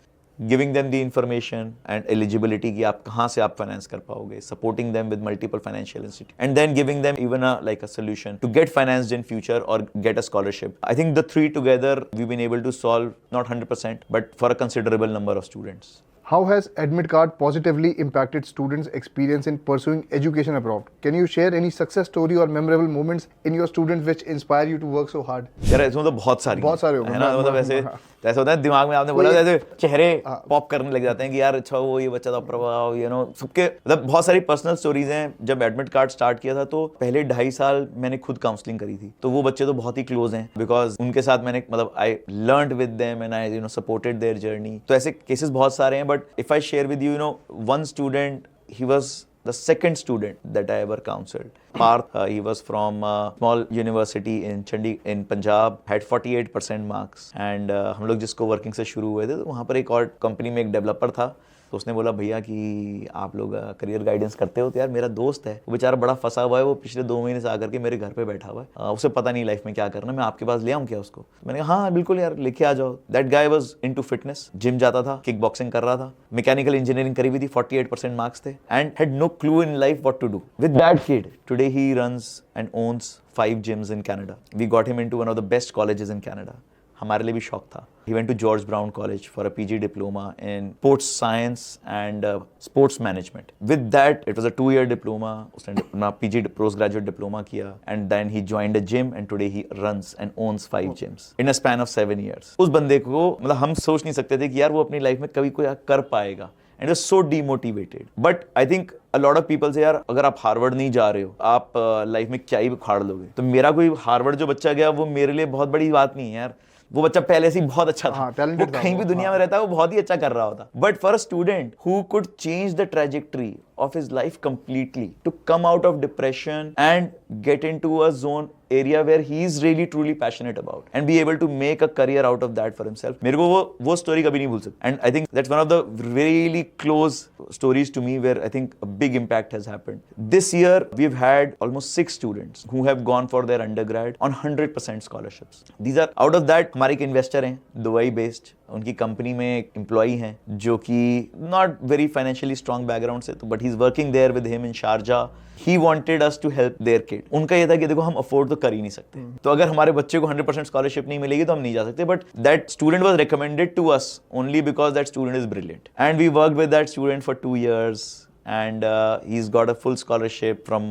[SPEAKER 1] giving them the information and eligibility कि आप कहाँ से आप finance कर पाओगे, supporting them with multiple financial institutions, and then giving them even like a solution to get financed in future or get a scholarship. I think the three together we've been able to solve, not 100%, but for a considerable number of students.
[SPEAKER 2] How has Admit Card positively impacted students' experience in pursuing education abroad? Can you share any success story or memorable moments in your students which inspire you to work so hard?
[SPEAKER 1] यार इसमें तो बहुत सारे
[SPEAKER 2] होंगे
[SPEAKER 1] है ना, मतलब ऐसे होता है दिमाग में, आपने बोला जैसे चेहरे पॉप करने लग जाते हैं कि यार अच्छा वो ये बच्चा तो प्रभाव सबके, मतलब बहुत सारी पर्सनल स्टोरीज हैं. जब एडमिट कार्ड स्टार्ट किया था तो पहले 2.5 साल मैंने खुद काउंसलिंग करी थी, तो वो बच्चे तो बहुत ही क्लोज हैं बिकॉज उनके साथ मैंने मतलब I learned with them and I supported their journey. तो ऐसे केसेस बहुत सारे हैं. But if I share with you one student, he was the second student that I ever counseled. Parth, he was from a small university in Punjab, had 48% marks, and हम लोग जिसको working से शुरू हुए थे तो वहाँ पर एक और कंपनी में एक डेवलपर था. तो उसने बोला भैया कि आप लोग करियर गाइडेंस करते हो, तो यार मेरा दोस्त है, वो बेचारा बड़ा फंसा हुआ है, वो पिछले 2 महीने से आकर के मेरे घर पे बैठा हुआ है, उसे पता नहीं लाइफ में क्या करना, मैं आपके पास ले आऊँ क्या उसको. मैंने कहा हाँ बिल्कुल यार लेके आ जाओ. That guy was into fitness, gym जाता था, किक बॉक्सिंग कर रहा था, मैकेनिकल इंजीनियरिंग करी हुई थी, 48% मार्क्स थे, and had no clue in life what to do. With that kid today he runs and owns 5 gyms in Canada. We got him into one of the best colleges in Canada. हमारे लिए भी शौक था. He went to George Brown College for a PG diploma in sports science and sports management. With that, it was a 2-year diploma. उसने अपना PG postgraduate diploma किया, and then he joined a gym, and today he runs and owns 5 gyms in a span of 7 years. उस बंदे को मतलब हम सोच नहीं सकते थे कि यार वो अपनी लाइफ में कभी कोई कर पाएगा. And it was so demotivated. But I think a lot of people say यार अगर आप हार्वर्ड नहीं जा रहे हो, आप लाइफ में क्या ही उखाड़ लोगे. तो मेरा कोई हार्वर्ड जो बच्चा गया वो मेरे लिए बहुत बड़ी बात नहीं है यार. वो बच्चा पहले से ही बहुत अच्छा था. वो कहीं भी दुनिया में रहता है वो बहुत ही अच्छा कर रहा होता. But for a student who could change the trajectory of his life completely, to come out of depression and get into a zone area where he is really truly passionate about and be able to make a career out of that for himself. मेरे को वो story कभी नहीं भूल सकता. And I think that's one of the really close stories to me where I think a big impact has happened. This year we've had almost 6 students who have gone for their undergrad on 100% scholarships. These are out of that हमारे एक investor हैं Dubai based, उनकी company में एक employee हैं जो कि not very financially strong background से, तो but he is working there with him in Sharjah. He wanted us to help their kid. उनका ये था कि देखो हम अफोर्ड तो कर ही नहीं सकते, तो अगर हमारे बच्चे को 100% स्कॉलरशिप नहीं मिलेगी तो हम नहीं जा सकते. But that student was recommended to us only because that student is brilliant, and we worked with that student for 2 years. And he's got a full scholarship from,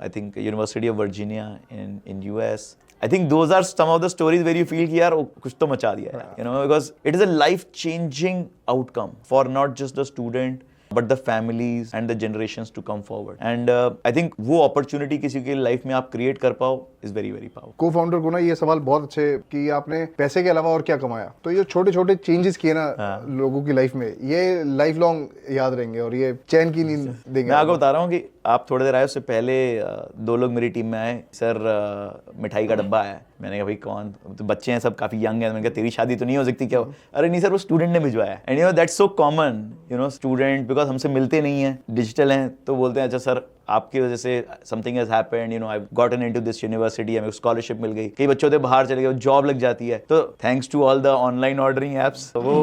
[SPEAKER 1] I think University of Virginia in US. I think those are some of the stories where you feel कि यार कुछ तो मचा दिया है, because it is a life-changing outcome for not just the student but the families and the generations to come forward. And I think वो opportunity किसी के लाइफ में आप क्रिएट कर पाओ is very very powerful.
[SPEAKER 2] को फाउंडर को ना ये सवाल बहुत अच्छे कि आपने पैसे के अलावा और क्या कमाया. तो ये छोटे छोटे चेंजेस किए ना लोगों की लाइफ में, ये लाइफ लॉन्ग याद रहेंगे और ये चैन की नींद देंगे.
[SPEAKER 1] मैं आपको बता रहा हूँ कि आप थोड़ी देर आए उससे पहले 2 लोग मेरी टीम में आए. सर मिठाई का डब्बा आया. मैंने कहा भाई कौन, तो बच्चे हैं सब काफी यंग है. मैंने कहा तेरी शादी तो नहीं हो सकती क्या? अरे नहीं सर वो स्टूडेंट ने भिजवाया. And that's so common, student because हमसे मिलते नहीं है, डिजिटल हैं, तो बोलते हैं अच्छा सर आपकी वजह से something has happened, I gotten into this university, हमें स्कॉलरशिप मिल गई. कई बच्चों थे बाहर चले गए, जॉब लग जाती है. तो thanks to all the online ordering apps, वो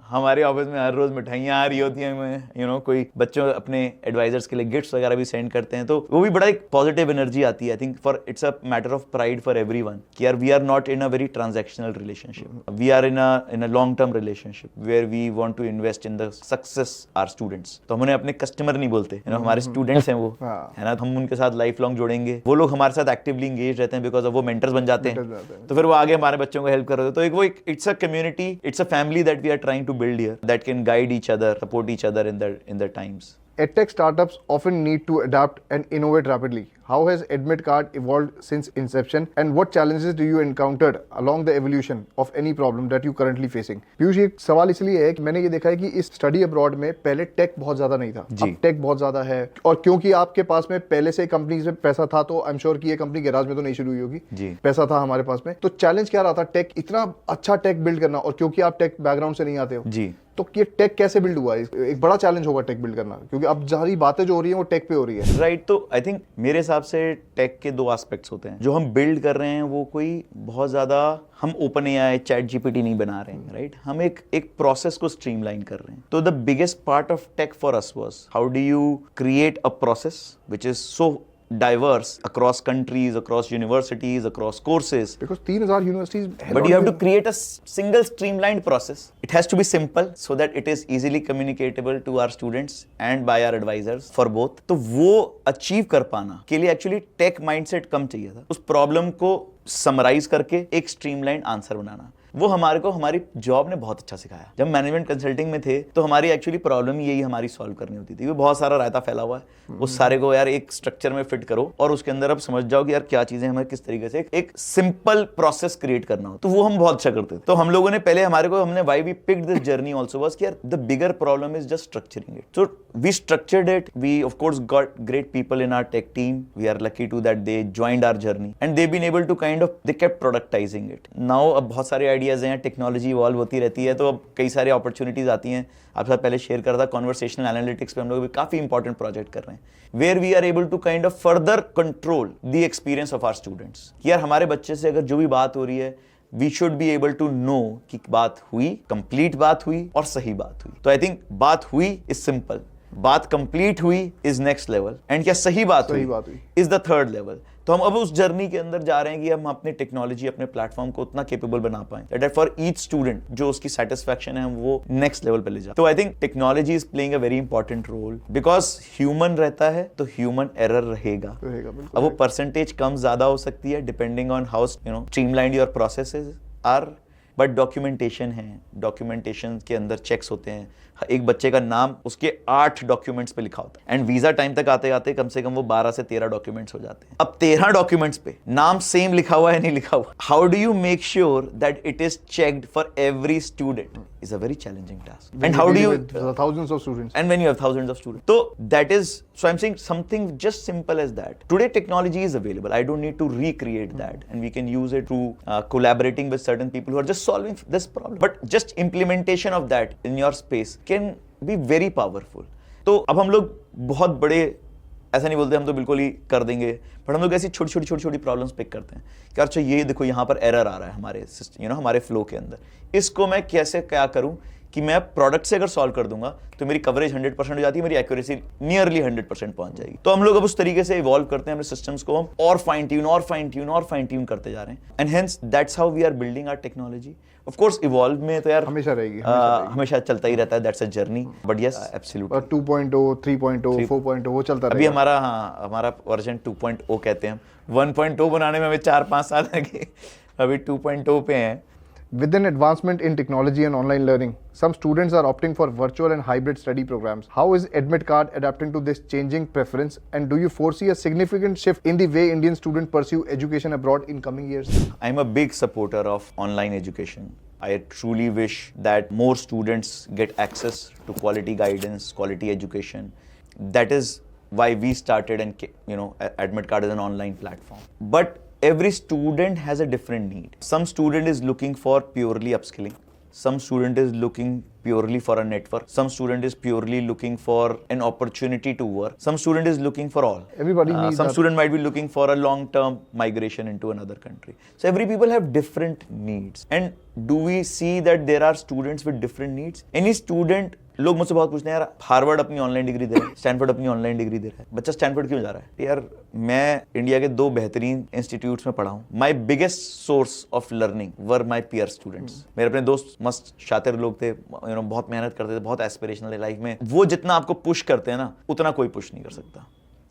[SPEAKER 1] हमारे ऑफिस में हर रोज मिठाइयाँ आ रही होती हैं. कोई बच्चों अपने एडवाइजर्स के लिए गिफ्ट्स वगैरह भी सेंड करते हैं, तो वो भी बड़ा एक पॉजिटिव एनर्जी आती है. I think for it's a matter of pride for everyone कि यार we are not in a very transactional relationship, we are in a long term relationship where we want to invest in the success our students. तो हम उन्हें अपने customer नहीं बोलते, हमारे students हैं वो, है ना. हम उनके साथ लाइफ लॉन्ग जुड़ेंगे. वो लोग हमारे साथ एक्टिवली इंगेज रहते हैं बिकॉज वो मेंटर्स बन जाते हैं, तो फिर वो आगे हमारे बच्चों को हेल्प कर रहे हैं. तो एक वो it's a community, it's a family that we are trying to build here, that can guide each other, support each other in the times.
[SPEAKER 2] EdTech startups often need to adapt and innovate rapidly. How has EdmitCard evolved since inception, and what challenges do you encountered along the evolution of any problem that you currently facing? Piyush, ये सवाल इसलिए है कि मैंने ये देखा है कि इस स्टडी अब्रॉड में पहले टेक बहुत ज्यादा नहीं था, अब टेक बहुत ज्यादा है. और क्योंकि आपके पास में पहले से कंपनी में पैसा था, तो आई एम श्योर कि ये कंपनी गैराज में तो नहीं शुरू हुई होगी, पैसा था हमारे पास में. तो चैलेंज क्या रहा था टेक, इतना अच्छा टेक बिल्ड करना, और क्योंकि आप टेक बैकग्राउंड से नहीं आते हो जी, तो ये टेक कैसे बिल्ड हुआ? एक बड़ा चैलेंज होगा टेक बिल्ड करना, क्योंकि अब सारी बातें जो हो रही हैं वो टेक पे हो रही है.
[SPEAKER 1] राइट. तो आई थिंक मेरे हिसाब से टेक के 2 एस्पेक्ट्स होते हैं. जो हम बिल्ड कर रहे हैं वो कोई बहुत ज्यादा हम ओपन एआई चैट जीपीटी नहीं बना रहे हैं, राइट. हम एक प्रोसेस को स्ट्रीमलाइन कर रहे हैं. तो the biggest part of tech for us was how do you create a process which is so diverse across countries, across universities, across courses.
[SPEAKER 2] Because 3,000 universities.
[SPEAKER 1] But you have to create a single streamlined process. It has to be simple so that it is easily communicatable to our students and by our advisors for both. तो वो achieve कर पाना के लिए actually tech mindset कम चाहिए था. उस problem को summarize करके एक streamlined answer बनाना, वो हमारे को हमारी जॉब ने बहुत अच्छा सिखाया. जब मैनेजमेंट कंसल्टिंग में थे तो हमारी एक्चुअली प्रॉब्लम यही हमारी सॉल्व करनी होती थी. वो बहुत सारा रायता फैला हुआ है, उस सारे को यार एक स्ट्रक्चर में फिट करो और उसके अंदर अब समझ जाओ कि यार क्या चीजें हमें किस तरीके से एक सिंपल प्रोसेस क्रिएट करना हो. तो वो हम बहुत अच्छा करते थे. तो हम लोगों ने पहले हमने why we picked this journey also was कि यार the bigger problem is just structuring it. So we structured it. We of course got great people in our tech team. We are lucky to that they joined our journey and they been able to kind of they kept productizing it. Now अब बहुत सारे ideas हैं, technology evolve होती रहती है, तो अब कई सारी अपॉर्चुनिटीज आती हैं. आपके साथ पहले शेयर करा था कॉन्वर्सेशनल एनालिटिक्स पे हम लोग भी काफी इंपॉर्टेंट प्रोजेक्ट कर रहे हैं, where we are able to kind of further control the experience of our students. कि यार हमारे बच्चे से अगर जो भी बात हो रही है we should be able to know कि बात हुई, कंप्लीट बात हुई और सही बात हुई. तो आई थिंक बात हुई इज सिंपल, बात कंप्लीट हुई इज नेक्स्ट लेवल, एंड क्या सही बात
[SPEAKER 2] सही
[SPEAKER 1] हुई
[SPEAKER 2] बात हुई।
[SPEAKER 1] Is the third level. तो हम अब उस जर्नी के अंदर जा रहे हैं कि हम अपनी टेक्नोलॉजी, अपने प्लेटफॉर्म को उतना केपेबल बना पाए दैट फॉर ईच स्टूडेंट जो उसकी सेटिस्फैक्शन है वो नेक्स्ट लेवल पे ले जाए। तो I think technology is playing a very important role, because human रहता है तो ह्यूमन एरर रहेगा। अब वो परसेंटेज कम ज्यादा हो सकती है depending on how streamlined your processes are, but documentation है, डॉक्यूमेंटेशन के अंदर चेक्स होते हैं। एक बच्चे का नाम उसके 8 डॉक्यूमेंट्स पे लिखा होता है, एंड वीजा टाइम तक आते आते कम से कम वो 12 से 13 डॉक्यूमेंट्स हो जाते हैं। अब 13 डॉक्यूमेंट्स पे नाम सेम लिखा हुआ है नहीं लिखा हुआ, how do you make sure that it is checked for every student is a very challenging task. And how do you
[SPEAKER 2] thousands of students,
[SPEAKER 1] and when you have thousands of students, so that is, so I'm saying something just simple as that. Today technology is available, I don't need to recreate that, and we can use it through collaborating with certain people who are just solving this problem, but just implementation of that in your space can be very powerful. तो अब हम लोग बहुत बड़े, ऐसा नहीं बोलते हम तो बिल्कुल ही कर देंगे, पर हम लोग ऐसी छोटी छोटी प्रॉब्लम्स पिक करते हैं कि अच्छा ये देखो यहाँ पर एरर आ रहा है हमारे सिस्टम, हमारे फ्लो के अंदर, इसको मैं कैसे क्या करूं कि मैं प्रोडक्ट से अगर सॉल्व कर दूंगा तो मेरी कवरेज 100% हो जाती है, मेरी एक्यूरेसी नियरली 100% पहुंच जाएगी। तो हम लोग अब उस तरीके से इवॉल्व करते हैं अपने सिस्टम्स को, हम और फाइन ट्यून करते जा रहे हैं, and hence that's how we are building our technology. Of course evolve में तो यार
[SPEAKER 2] हमेशा रहेगी,
[SPEAKER 1] हमेशा चलता ही रहता है, that's a journey, but yes absolutely.
[SPEAKER 2] 2.0, 3.0, 4.0 वो चलता
[SPEAKER 1] अभी हमारा वर्जन 2.0 कहते हैं, 1.0 बनाने में हमें 4-5 साल लगे, अभी 2.0 पे हैं।
[SPEAKER 2] With an advancement in technology and online learning, some students are opting for virtual and hybrid study programs. How is AdmitCard adapting to this changing preference, and do you foresee a significant shift in the way Indian students pursue education abroad in coming years?
[SPEAKER 1] I'm a big supporter of online education. I truly wish that more students get access to quality guidance, quality education. That is why we started, and AdmitCard is an online platform. But every student has a different need. Some student is looking for purely upskilling. Some student is looking purely for a network. Some student is purely looking for an opportunity to work. Some student is looking for all.
[SPEAKER 2] Everybody needs
[SPEAKER 1] some
[SPEAKER 2] that.
[SPEAKER 1] student might be looking for a long-term migration into another country. So every people have different needs. And do we see that there are students with different needs? Any student, लोग मुझसे बहुत पूछते हैं यार Harvard अपनी online degree दे रहा है, Stanford अपनी ऑनलाइन डिग्री दे रहा है, बच्चा स्टैनफोर्ड क्यों जा रहा है? यार मैं इंडिया के 2 बेहतरीन इंस्टीट्यूट्स में पढ़ा हूँ। My biggest source of learning were my peer students. मेरे अपने दोस्त मस्त शातिर लोग थे, बहुत मेहनत करते थे, बहुत एस्पिरेशनल है लाइफ में। वो जितना आपको पुश करते हैं ना, उतना कोई पुश नहीं कर सकता।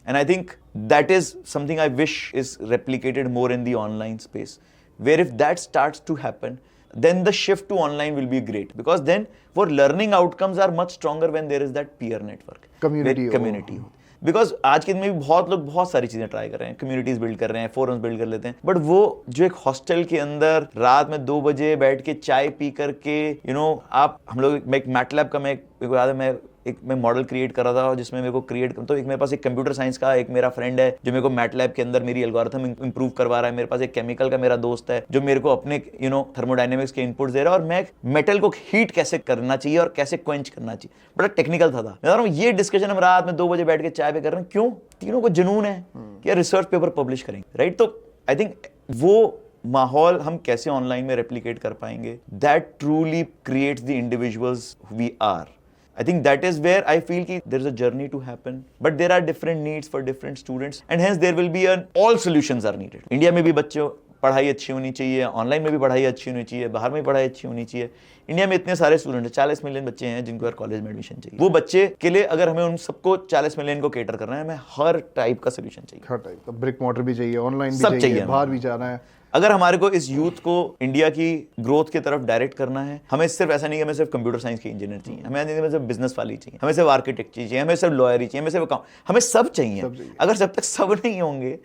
[SPEAKER 1] And I think that is something I wish is replicated more in the online space, where if that starts to happen, then the shift to online will be great, because then for learning outcomes are much stronger when there is that peer network, community हो। Because आज के दिन में भी बहुत लोग बहुत सारी चीजें ट्राई कर रहे हैं, कम्युनिटीज बिल्ड कर रहे हैं, फोरम्स बिल्ड कर लेते हैं, बट वो जो एक हॉस्टल के अंदर रात में 2 बजे बैठ के चाय पी करके आप, हम लोग, मैं एक मैटलैब का, मेरे को याद है, मैं मॉडल क्रिएट कर रहा था जिसमें मेरे को तो एक मेरे पास एक कंप्यूटर साइंस का एक मेरा फ्रेंड है जो मेरे को मैटलैब के अंदर मेरी एल्गोरिथम इंप्रूव करवा रहा है। मेरे पास एक केमिकल का मेरा दोस्त है जो मेरे को अपने थर्मोडायनेमिक्स के इनपुट्स दे रहा है, और मैं मेटल को हीट कैसे करना चाहिए और कैसे क्वेंच करना चाहिए, बड़ा टेक्निकल था। मैं बता रहा हूँ ये डिस्कशन हम रात में 2 बजे बैठ के चाय पे कर रहे हैं, क्यों? तीनों को जुनून है कि रिसर्च पेपर पब्लिश करेंगे, राइट? तो आई थिंक वो माहौल हम कैसे ऑनलाइन में रेप्लिकेट कर पाएंगे, that truly creates the individuals we are. I think that is where I feel that there is a journey to happen, but there are different needs for different students, and hence there will be all solutions are needed. India में भी बच्चों पढ़ाई अच्छी होनी चाहिए, online में भी पढ़ाई अच्छी होनी चाहिए, बाहर में भी पढ़ाई अच्छी होनी चाहिए। इंडिया में इतने सारे स्टूडेंट हैं, 40 मिलियन बच्चे हैं जिनको यार कॉलेज में एडमिशन चाहिए। वो बच्चे के लिए अगर हमें उन सबको 40 मिलियन को केटर करना है, हमें हर टाइप का सोल्यूशन चाहिए,
[SPEAKER 2] हर टाइप का। ब्रिक मॉर्टर भी चाहिए, ऑनलाइन भी
[SPEAKER 1] सब
[SPEAKER 2] चाहिए, बाहर भी जाना है।
[SPEAKER 1] अगर हमारे को इस यूथ को इंडिया की ग्रोथ की तरफ डायरेक्ट करना है, हमें सिर्फ ऐसा नहीं है हमें सिर्फ कंप्यूटर साइंस की इंजीनियर चाहिए, हमें सिर्फ बिजनेस वाली चाहिए, हमें सिर्फ आर्किटेक्ट चाहिए, हमें सिर्फ लॉयर चाहिए, हमें सिर्फ अकाउंट, हमें सब चाहिए। अगर जब तक सब नहीं होंगे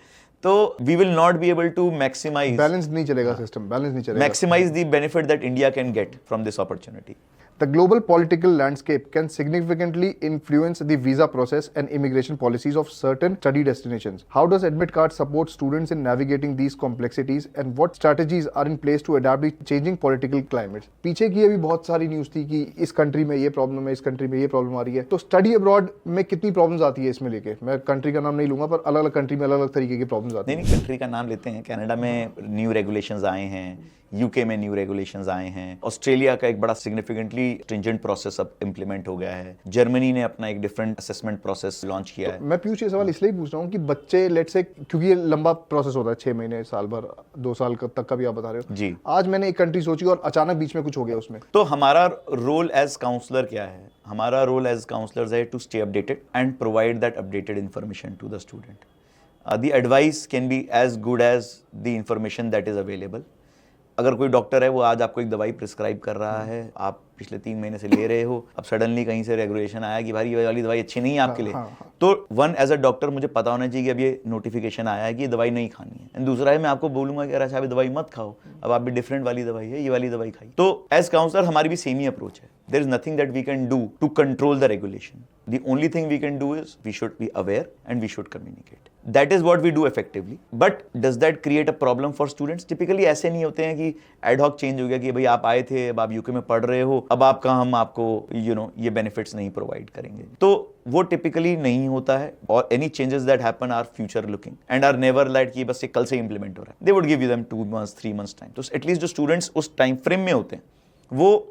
[SPEAKER 1] तो we will not be able to maximise,
[SPEAKER 2] balance नहीं चलेगा सिस्टम, बैलेंस नहीं चलेगा,
[SPEAKER 1] maximise the benefit that India can get from this opportunity.
[SPEAKER 2] The global political landscape can significantly influence the visa process and immigration policies of certain study destinations. How does AdmitCard support students in navigating these complexities, and what strategies are in place to adapt to changing political climates? पीछे की अभी बहुत सारी news थी कि इस country में ये प्रॉब्लम है, इस कंट्री में ये प्रॉब्लम आ रही है, तो स्टडी अब्रॉड में कितनी प्रॉब्लम्स आती है इसमें लेके? मैं कंट्री का नाम नहीं लूंगा, पर अलग अलग कंट्री में अलग अलग तरीके की प्रॉब्लम्स आती है।
[SPEAKER 1] नहीं, कंट्री का नाम लेते हैं। कनाडा में न्यू रेगुलेशंस आए हैं, यूके में न्यू रेगुलेशंस आए हैं, ऑस्ट्रेलिया का एक बड़ा सिग्निफिकेंटली स्ट्रिंजेंट प्रोसेस अब इंप्लीमेंट हो गया है, जर्मनी ने अपना एक डिफरेंट असेसमेंट प्रोसेस लॉन्च किया है।
[SPEAKER 2] मैं पीयूष ये सवाल इसलिए पूछ रहा हूँ कि बच्चे लेट से, क्योंकि ये लंबा प्रोसेस होता है, 6 महीने, साल भर, 2 साल तक का भी आप बता रहे हो
[SPEAKER 1] जी।
[SPEAKER 2] आज मैंने एक कंट्री सोची और अचानक बीच में कुछ हो गया उसमें,
[SPEAKER 1] तो हमारा रोल एज काउंसलर क्या है? हमारा रोल एज काउंसलर्स है to stay updated and provide that updated information to the student. The advice can be as good as the information that is available. अगर कोई डॉक्टर है वो आज आपको एक दवाई प्रिस्क्राइब कर रहा है, आप पिछले 3 महीने से ले रहे हो, अब सडनली कहीं से रेगुलेशन आया कि भाई ये वाली दवाई अच्छी नहीं है आपके लिए, तो वन एज अ डॉक्टर मुझे पता होना चाहिए कि अब ये नोटिफिकेशन आया है कि ये दवाई नहीं खानी है, एंड दूसरा है मैं आपको बोलूंगा कि अच्छा अभी दवाई मत खाओ, अब आप भी डिफरेंट वाली दवाई है, ये वाली दवाई खाई. तो एज काउंसलर हमारी भी सेम ही अप्रोच है. There is nothing that we can do to control the regulation. The only thing we can do is we should be aware and we should communicate. That is what we do effectively. But does that create a problem for students? Typically ऐसे नहीं होते हैं कि ad hoc change हो गया कि भाई आप आए थे, अब आप यूके में पढ़ रहे हो, अब आपका हम आपको ये benefits नहीं provide करेंगे. तो वो typically नहीं होता है, और any changes that happen are future looking and are never like कि बस ये कल से implement हो रहा है. They would give you them 2 months, 3 months time. तो at least जो students उस time frame में होते हैं, वो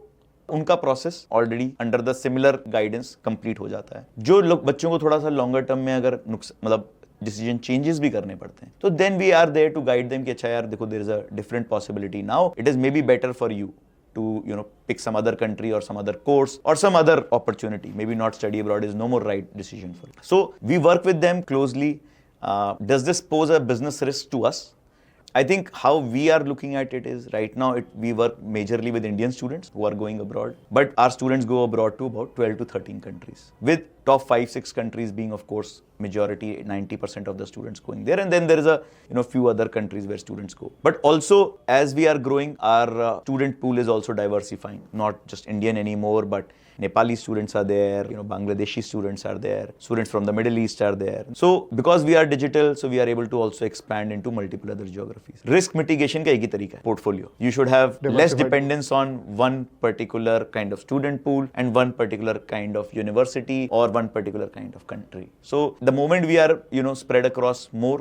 [SPEAKER 1] उनका process already under the similar guidance complete हो जाता है. जो लोग बच्चों को थोड़ा सा लॉन्गर टर्म में अगर मतलब डिसीजन चेंजेस भी करने पड़ते हैं, तो then we are there to guide them कि अच्छा यार देखो, there is a different possibility now, it is maybe better for you to pick some other country or some other course or some other opportunity, maybe not study abroad is no more right decision for you. So we work with them closely. Does this pose a business risk to us? I think how we are looking at it is right now we work majorly with Indian students who are going abroad, but our students go abroad to about 12 to 13 countries, with top 5-6 countries being of course majority, 90% of the students going there, and then there is a few other countries where students go. But also as we are growing, our student pool is also diversifying, not just Indian anymore, but Nepali students are there, Bangladeshi students are there, students from the Middle East are there. So because we are digital, so we are able to also expand into multiple other geographies. Risk mitigation का एक ही तरीका है, portfolio. You should have less dependence on one particular kind of student pool and one particular kind of university or one particular kind of country. So the moment we are spread across more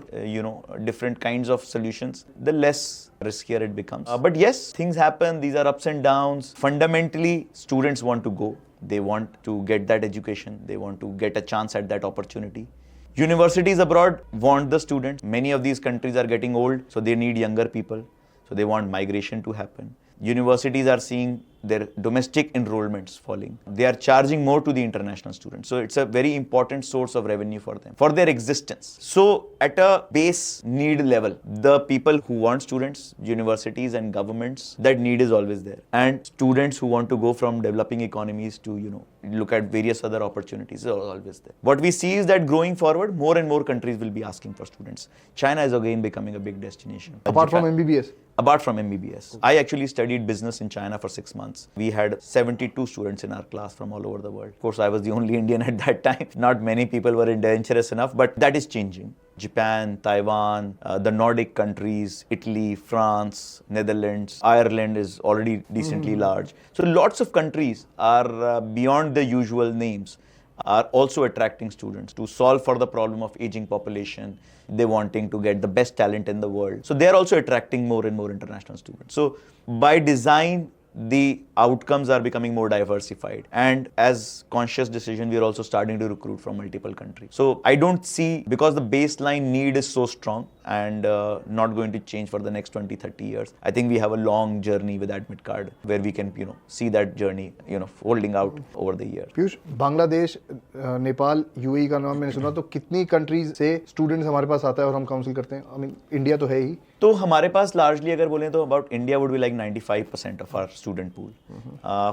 [SPEAKER 1] different kinds of solutions, the less riskier it becomes. But yes, things happen, these are ups and downs. Fundamentally, students want to go. They want to get that education. They want to get a chance at that opportunity. Universities abroad want the students. Many of these countries are getting old, so they need younger people. So they want migration to happen. Universities are seeing their domestic enrollments falling. They are charging more to the international students. So it's a very important source of revenue for them, for their existence. So at a base need level, the people who want students, universities and governments, that need is always there. And students who want to go from developing economies to, look at various other opportunities are always there. What we see is that growing forward, more and more countries will be asking for students. China is again becoming a big destination.
[SPEAKER 2] Apart from MBBS?
[SPEAKER 1] Apart from MBBS. I actually studied business in China for 6 months. We had 72 students in our class from all over the world. Of course, I was the only Indian at that time. Not many people were adventurous enough, but that is changing. Japan, Taiwan, the Nordic countries, Italy, France, Netherlands, Ireland is already decently large. So lots of countries are beyond the usual names, are also attracting students to solve for the problem of aging population. They wanting to get the best talent in the world. So they are also attracting more and more international students. So by design, the outcomes are becoming more diversified, and as conscious decision we are also starting to recruit from multiple countries. So I don't see, because the baseline need is so strong and not going to change for the next 20-30 years. I think we have a long journey with Admit Card where we can see that journey folding out over the year.
[SPEAKER 2] Piyush, Bangladesh, Nepal, UAE का नाम मैंने सुना, तो कितनी countries से students हमारे पास आता है और हम काउंसिल करते हैं? आई मीन इंडिया तो है ही.
[SPEAKER 1] तो हमारे पास लार्जली अगर बोलें तो about India would be like 95% of our student pool.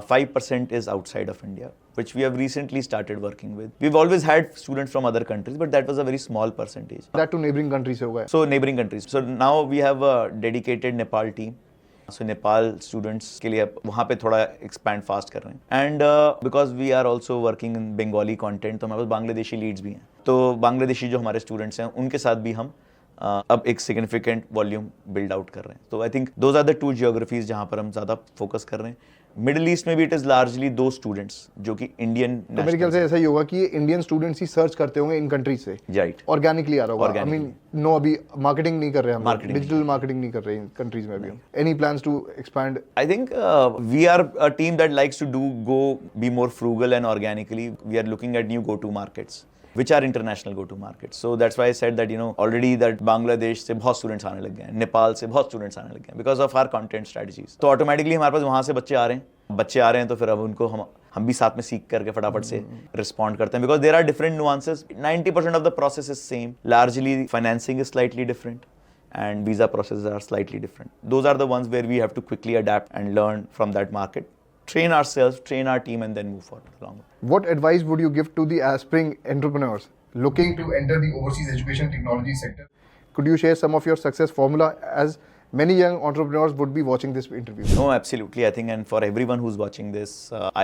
[SPEAKER 1] 5% is outside of India, which we have recently started working with. We've always had students from other countries, but that was a very small percentage.
[SPEAKER 2] That to neighboring countries से होगा.
[SPEAKER 1] So neighboring countries. So now we have a dedicated Nepal team. So Nepal students के लिए वहाँ पे थोड़ा expand fast कर रहे हैं, and because we are also working in Bengali content, तो हमारे पास बांग्लादेशी लीड्स भी हैं. तो बांग्लादेशी जो हमारे स्टूडेंट्स हैं उनके साथ भी हम अब एक सिग्निफिकेंट वॉल्यूम बिल्ड आउट कर रहे हैं. तो I think those are the two geographies जहाँ पर हम ज़्यादा फोकस कर रहे हैं. मिडिल ईस्ट में भी इट इज़ लार्जली दो स्टूडेंट्स जो कि इंडियन.
[SPEAKER 2] तो मेरे ख्याल से ऐसा ही होगा कि इंडियन स्टूडेंट्स ही सर्च करते होंगे इन कंट्रीज से.
[SPEAKER 1] राइट.
[SPEAKER 2] ऑर्गेनिकली आ रहा होगा. आई मीन नो, अभी मार्केटिंग नहीं कर रहे हम, डिजिटल मार्केटिंग नहीं कर रहे इन कंट्रीज में भी. Any plans to expand?
[SPEAKER 1] I think we are a team that likes to be more frugal and organically. We are looking at new go-to markets, which are international go-to markets. So that's why I said that, already that Bangladesh से बहुत students आने लग गए हैं, नेपाल से बहुत students आने लग गए हैं because of our content strategies. तो automatically हमारे पास वहाँ से बच्चे आ रहे हैं तो फिर अब उनको हम भी साथ में सीख करके फटाफट से रिस्पॉन्ड करते हैं because there are different nuances. 90% of the process is same. Largely financing is slightly different and visa processes are slightly different. Those are the ones where we have to quickly adapt and learn from that market. Train ourselves, train our team, and then move forward along.
[SPEAKER 2] What advice would you give to the aspiring entrepreneurs looking to enter the overseas education technology sector? Could you share some of your success formula, as many young entrepreneurs would be watching this interview?
[SPEAKER 1] No, absolutely. I think, and for everyone who's watching this,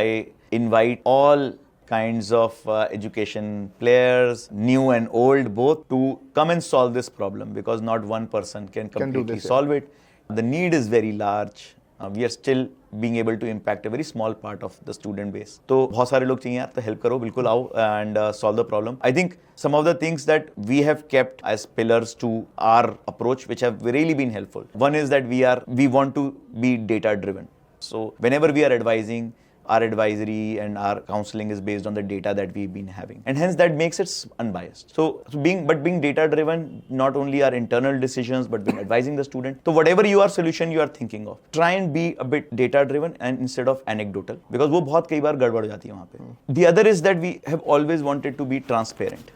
[SPEAKER 1] I invite all kinds of education players, new and old both, to come and solve this problem because not one person can completely solve it. The need is very large. We are still being able to impact a very small part of the student base. तो बहुत सारे लोग चाहिए यार, तो help करो, बिल्कुल आओ and solve the problem. I think some of the things that we have kept as pillars to our approach, which have really been helpful. One is that we want to be data driven. So whenever we are advising, our advisory and our counseling is based on the data that we've been having, and hence that makes it unbiased. So being data driven, not only our internal decisions but being advising the student. So whatever your solution you are thinking of, try and be a bit data driven and instead of anecdotal, because वो बहुत कई बार गड़बड़ हो जाती है वहाँ पे. The other is that we have always wanted to be transparent.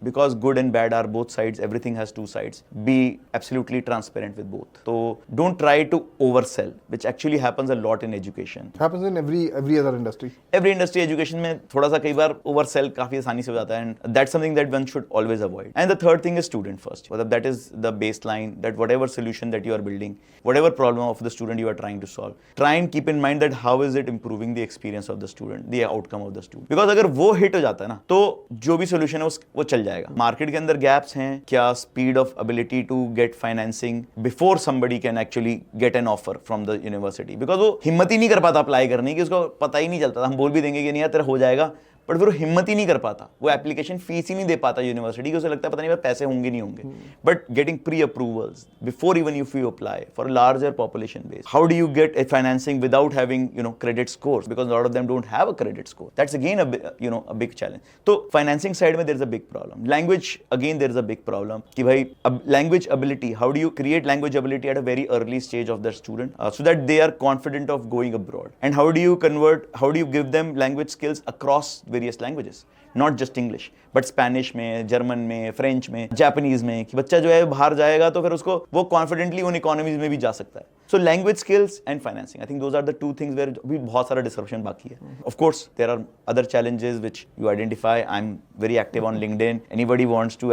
[SPEAKER 1] Because good and bad are both sides, everything has two sides. Be absolutely transparent with both. So don't try to oversell, which actually happens a lot in education.
[SPEAKER 2] Happens in every other industry.
[SPEAKER 1] Every industry, education में थोड़ा सा कई बार oversell काफी आसानी से हो जाता है, and that's something that one should always avoid. And the third thing is student first. मतलब that is the baseline, that whatever solution that you are building, whatever problem of the student you are trying to solve, try and keep in mind that how is it improving the experience of the student, the outcome of the student. Because अगर वो hit हो जाता है ना, तो जो भी solution है वो चल जाएगा. मार्केट के अंदर गैप्स हैं क्या? Speed of ability to get financing before somebody can actually get an offer from the university, because वो हिम्मत ही नहीं कर पाता अप्लाई करने की, उसको पता ही नहीं चलता. हम बोल भी देंगे कि नहीं यार तेरा हो जाएगा, बट फिर वो हिम्मत ही नहीं कर पाता, वो एप्लीकेशन फीस ही नहीं दे पाता यूनिवर्सिटी की, उसे लगता है पता नहीं पैसे होंगे नहीं होंगे. But getting pre approvals before even if you apply for larger population base, how do you get a financing without having credit scores, because lot of them don't have a credit score. That's again a big challenge. तो financing side में there is a big problem. Language again there is a big problem कि भाई language ability, how do you create language ability at a very early stage of the student so that they are confident of going abroad, and how do you give them language skills across various languages, not just English but Spanish में, German में, French में, Japanese में, कि बच्चा जो है बाहर जाएगा तो फिर उसको वो कॉन्फिडेंटली उन इकोनॉमीज में भी जा सकता है. So language skills and financing, I think those are the two things where भी बहुत सारा डिस्क्रप्शन बाकी है. Of course there are other challenges which you identify. I am very active on LinkedIn. Anybody wants to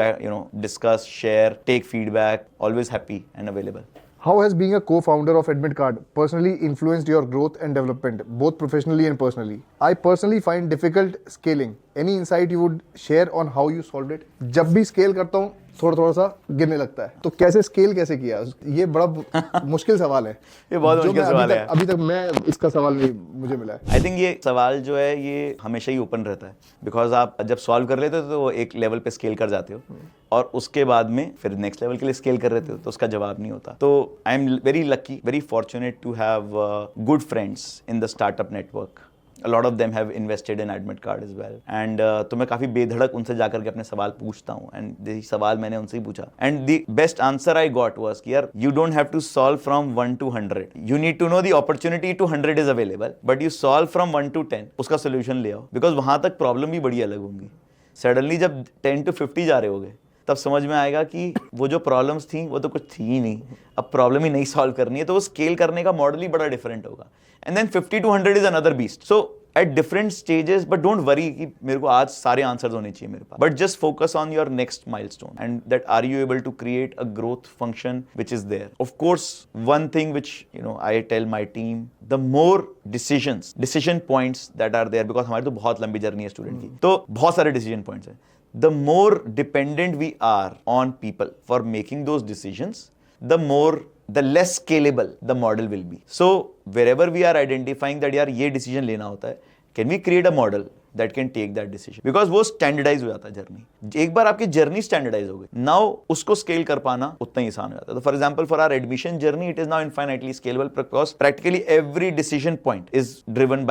[SPEAKER 1] discuss, share, take feedback, always happy and available.
[SPEAKER 2] How has being a co-founder of AdmitCard personally influenced your growth and development, both professionally and personally? I personally find difficult scaling. Any insight you would share on how you solved it? जब भी scale करता हूँ थोड़ा सा गिरने लगता है, तो कैसे स्केल कैसे किया? ये बड़ा मुश्किल सवाल है.
[SPEAKER 1] ये बहुत मुश्किल सवाल है.
[SPEAKER 2] अभी तक मैं इसका सवाल नहीं मुझे मिला है.
[SPEAKER 1] आई थिंक ये सवाल जो है ये हमेशा ही ओपन रहता है, बिकॉज आप जब सॉल्व कर लेते हो तो एक लेवल पे स्केल कर जाते हो और उसके बाद में फिर नेक्स्ट लेवल के लिए स्केल कर रहे हो तो उसका जवाब नहीं होता. तो I am very lucky, very fortunate to have good friends in the startup network. A lot of them have invested in AdmitCard as well. And तो मैं काफ़ी बेधड़क उनसे जाकर के अपने सवाल पूछता हूँ, and यही सवाल मैंने उनसे ही पूछा. And the best answer I got was कि यार you don't have to solve from 1 to 100. You need to know the opportunity to 100 is available, but you solve from 1 to 10. उसका solution ले आओ, because वहाँ तक problem भी बड़ी अलग होंगी. Suddenly जब 10 to 50 जा रहे होगे तब समझ में आएगा कि वो जो प्रॉब्लम्स थी वो तो कुछ थी ही नहीं, अब प्रॉब्लम ही नहीं सॉल्व करनी है, तो वो स्केल करने का मॉडल ही बड़ा डिफरेंट होगा. And then 50 to 100 is another beast. So at different stages, but don't worry कि मेरे को आज सारे आंसर्स होने चाहिए मेरे पास, but just focus on your next milestone and that are you able to create a growth function which is there. Of course one thing which I tell my team, the more decision points that are there, because हमारी तो बहुत लंबी journey है student की, तो बहुत सारे decision points हैं. the more dependent we are on people for making those decisions, the less scalable the model will be. So wherever we are identifying that यार ये decision लेना होता है, can we create a model that can take that decision? Because वो standardize हो जाता है journey. एक बार आपकी जर्नी standardize हो गई, now उसको scale कर पाना उतना ही आसान हो जाता है. तो for example, for our admission journey, it is now infinitely scalable because practically every decision is driven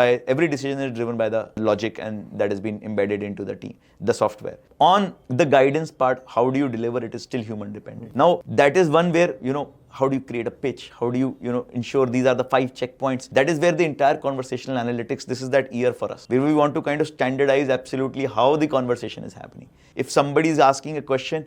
[SPEAKER 1] by the logic and that has been embedded into the software. On the guidance part, how do you deliver it is still human dependent. Now that is one where, how do you create a pitch? How do you ensure these are the 5 checkpoints? That is where the entire conversational analytics, this is that year for us, where we want to kind of standardize absolutely how the conversation is happening. If somebody is asking a question,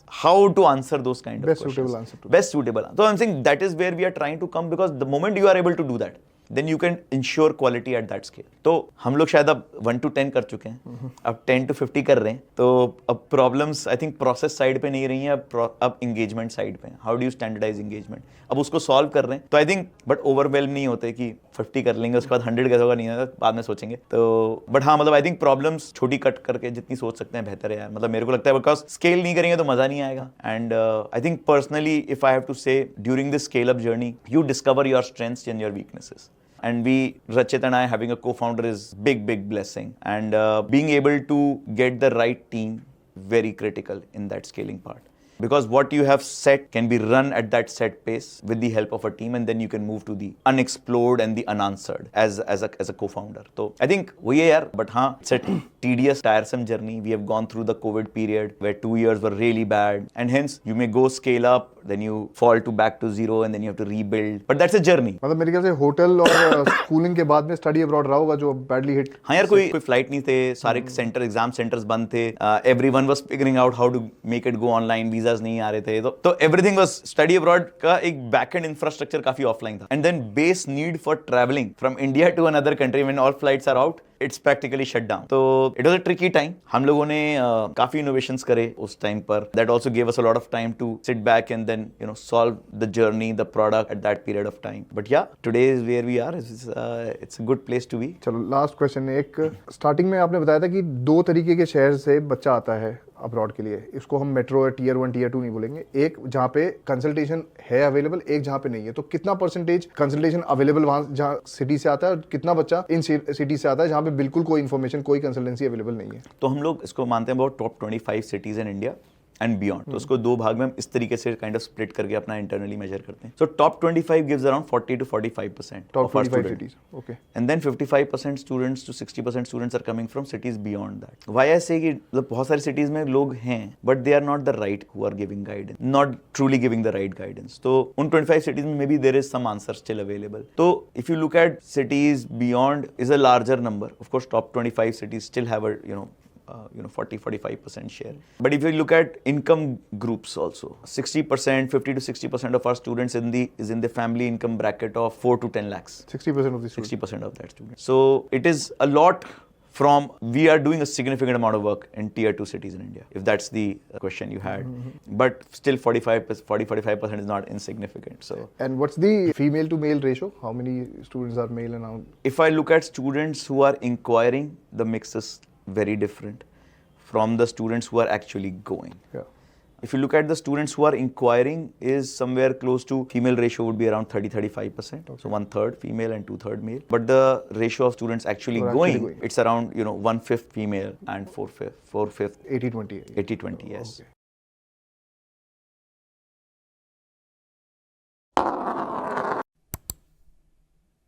[SPEAKER 1] how to answer those kind of questions.
[SPEAKER 2] Suitable answer to
[SPEAKER 1] Best suitable. So I'm saying that is where we are trying to come, because the moment you are able to do that, then you can ensure quality at that scale. तो हम लोग शायद अब 1 to 10 कर चुके हैं, अब 10 to 50 कर रहे हैं. तो अब problems I think process side पे नहीं रही हैं, अब एंगेजमेंट साइड पे. How do you standardise engagement, अब उसको सॉल्व कर रहे हैं. तो आई थिंक बट ओवरवेल्म नहीं होते कि 50 कर लेंगे उसके बाद 100 कैसे होगा, नहीं होगा, बाद में सोचेंगे. तो बट हाँ, मतलब आई थिंक प्रॉब्लम्स छोटी कट करके जितनी सोच सकते हैं बेहतर है यार. मतलब मेरे को लगता है बिकॉज स्केल नहीं करेंगे तो मजा नहीं आएगा. And I think personally if I have to say, during this scale up journey you discover your strengths and your weaknesses. And Rachit and I having a co-founder is big blessing, and being able to get the right team, very critical in that scaling part. Because what you have set can be run at that set pace with the help of a team, and then you can move to the unexplored and the unanswered as a co-founder. So I think we are, but हाँ, it's a tedious, tiresome journey. We have gone through the COVID period where 2 years were really bad, and hence you may go scale up, then you fall back to zero, and then you have to rebuild. But that's a journey.
[SPEAKER 2] मतलब मेरे ख्याल से hotel और schooling के बाद में study abroad रहा होगा जो बैडली हिट.
[SPEAKER 1] हाँ यार, कोई फ्लाइट नहीं थे, सारे एग्जाम सेंटर्स बंद थे. Everyone was figuring out how to make it go online. Visas नहीं आ रहे थे, तो एवरीथिंग वाज स्टडी अब्रॉड का एक बैकएंड इंफ्रास्ट्रक्चर काफी ऑफलाइन था. And then base need for travelling from India to another country when all flights are out, it's practically shut down. तो it was a tricky time. हम लोगों ने काफी innovations करे उस टाइम पर. That also give us a lot of time to sit back and then solve the journey, the product at that period of time. But yeah, today is where we are. It's a good place to be.
[SPEAKER 2] चलो last question. एक starting में आपने बताया था कि 2 तरीके के शहर से बच्चा आता है अब्रॉड के लिए. इसको हम मेट्रो या टीयर 1 टीयर 2 नहीं बोलेंगे. एक जहाँ पे कंसल्टेशन है अवेलेबल, एक जहाँ पे नहीं है. तो कितना परसेंटेज कंसल्टेशन अवेलेबल वहाँ जहाँ सिटी से आता है, और कितना बच्चा इन सिटी से आता है जहाँ पे बिल्कुल कोई इन्फॉर्मेशन, कोई कंसल्टेंसी अवेलेबल नहीं है?
[SPEAKER 1] तो हम लोग इसको मानते हैं about top 25 cities in India and beyond. तो उसको 2 भाग में हम इस तरीके से काइंड ऑफ स्प्लिट करके अपना इंटरनली मेजर करते हैं. So top 25 gives around 40 to 45%
[SPEAKER 2] top 25 cities. Okay.
[SPEAKER 1] And then 55% students to 60% students are coming from cities beyond that. Why I say कि मतलब बहुत सारी सिटीज में लोग हैं but they are not the right who are giving guidance, not truly giving the right guidance. तो उन 25 cities में maybe there is some answer still available. तो if you look at cities beyond is a larger number. Of course top 25 cities still have a 40-45% share. But if you look at income groups also, 60%, 50 to 60% of our students is in the family income bracket of 4 to 10 lakhs.
[SPEAKER 2] 60% of the students.
[SPEAKER 1] 60% of that student. So it is a lot. We are doing a significant amount of work in tier 2 cities in India, if that's the question you had. But still 40-45% is not insignificant. So.
[SPEAKER 2] And what's the female to male ratio? How many students are male and how?
[SPEAKER 1] If I look at students who are inquiring, the mix is very different from the students who are actually going.
[SPEAKER 2] Yeah.
[SPEAKER 1] If you look at the students who are inquiring, is somewhere close to female ratio would be around 30-35%. Okay. So 1/3 female and 2/3 male. But the ratio of students actually going, it's around 1/5 female and 4/5.
[SPEAKER 2] 80-20.
[SPEAKER 1] 80-20, yes.
[SPEAKER 2] Okay.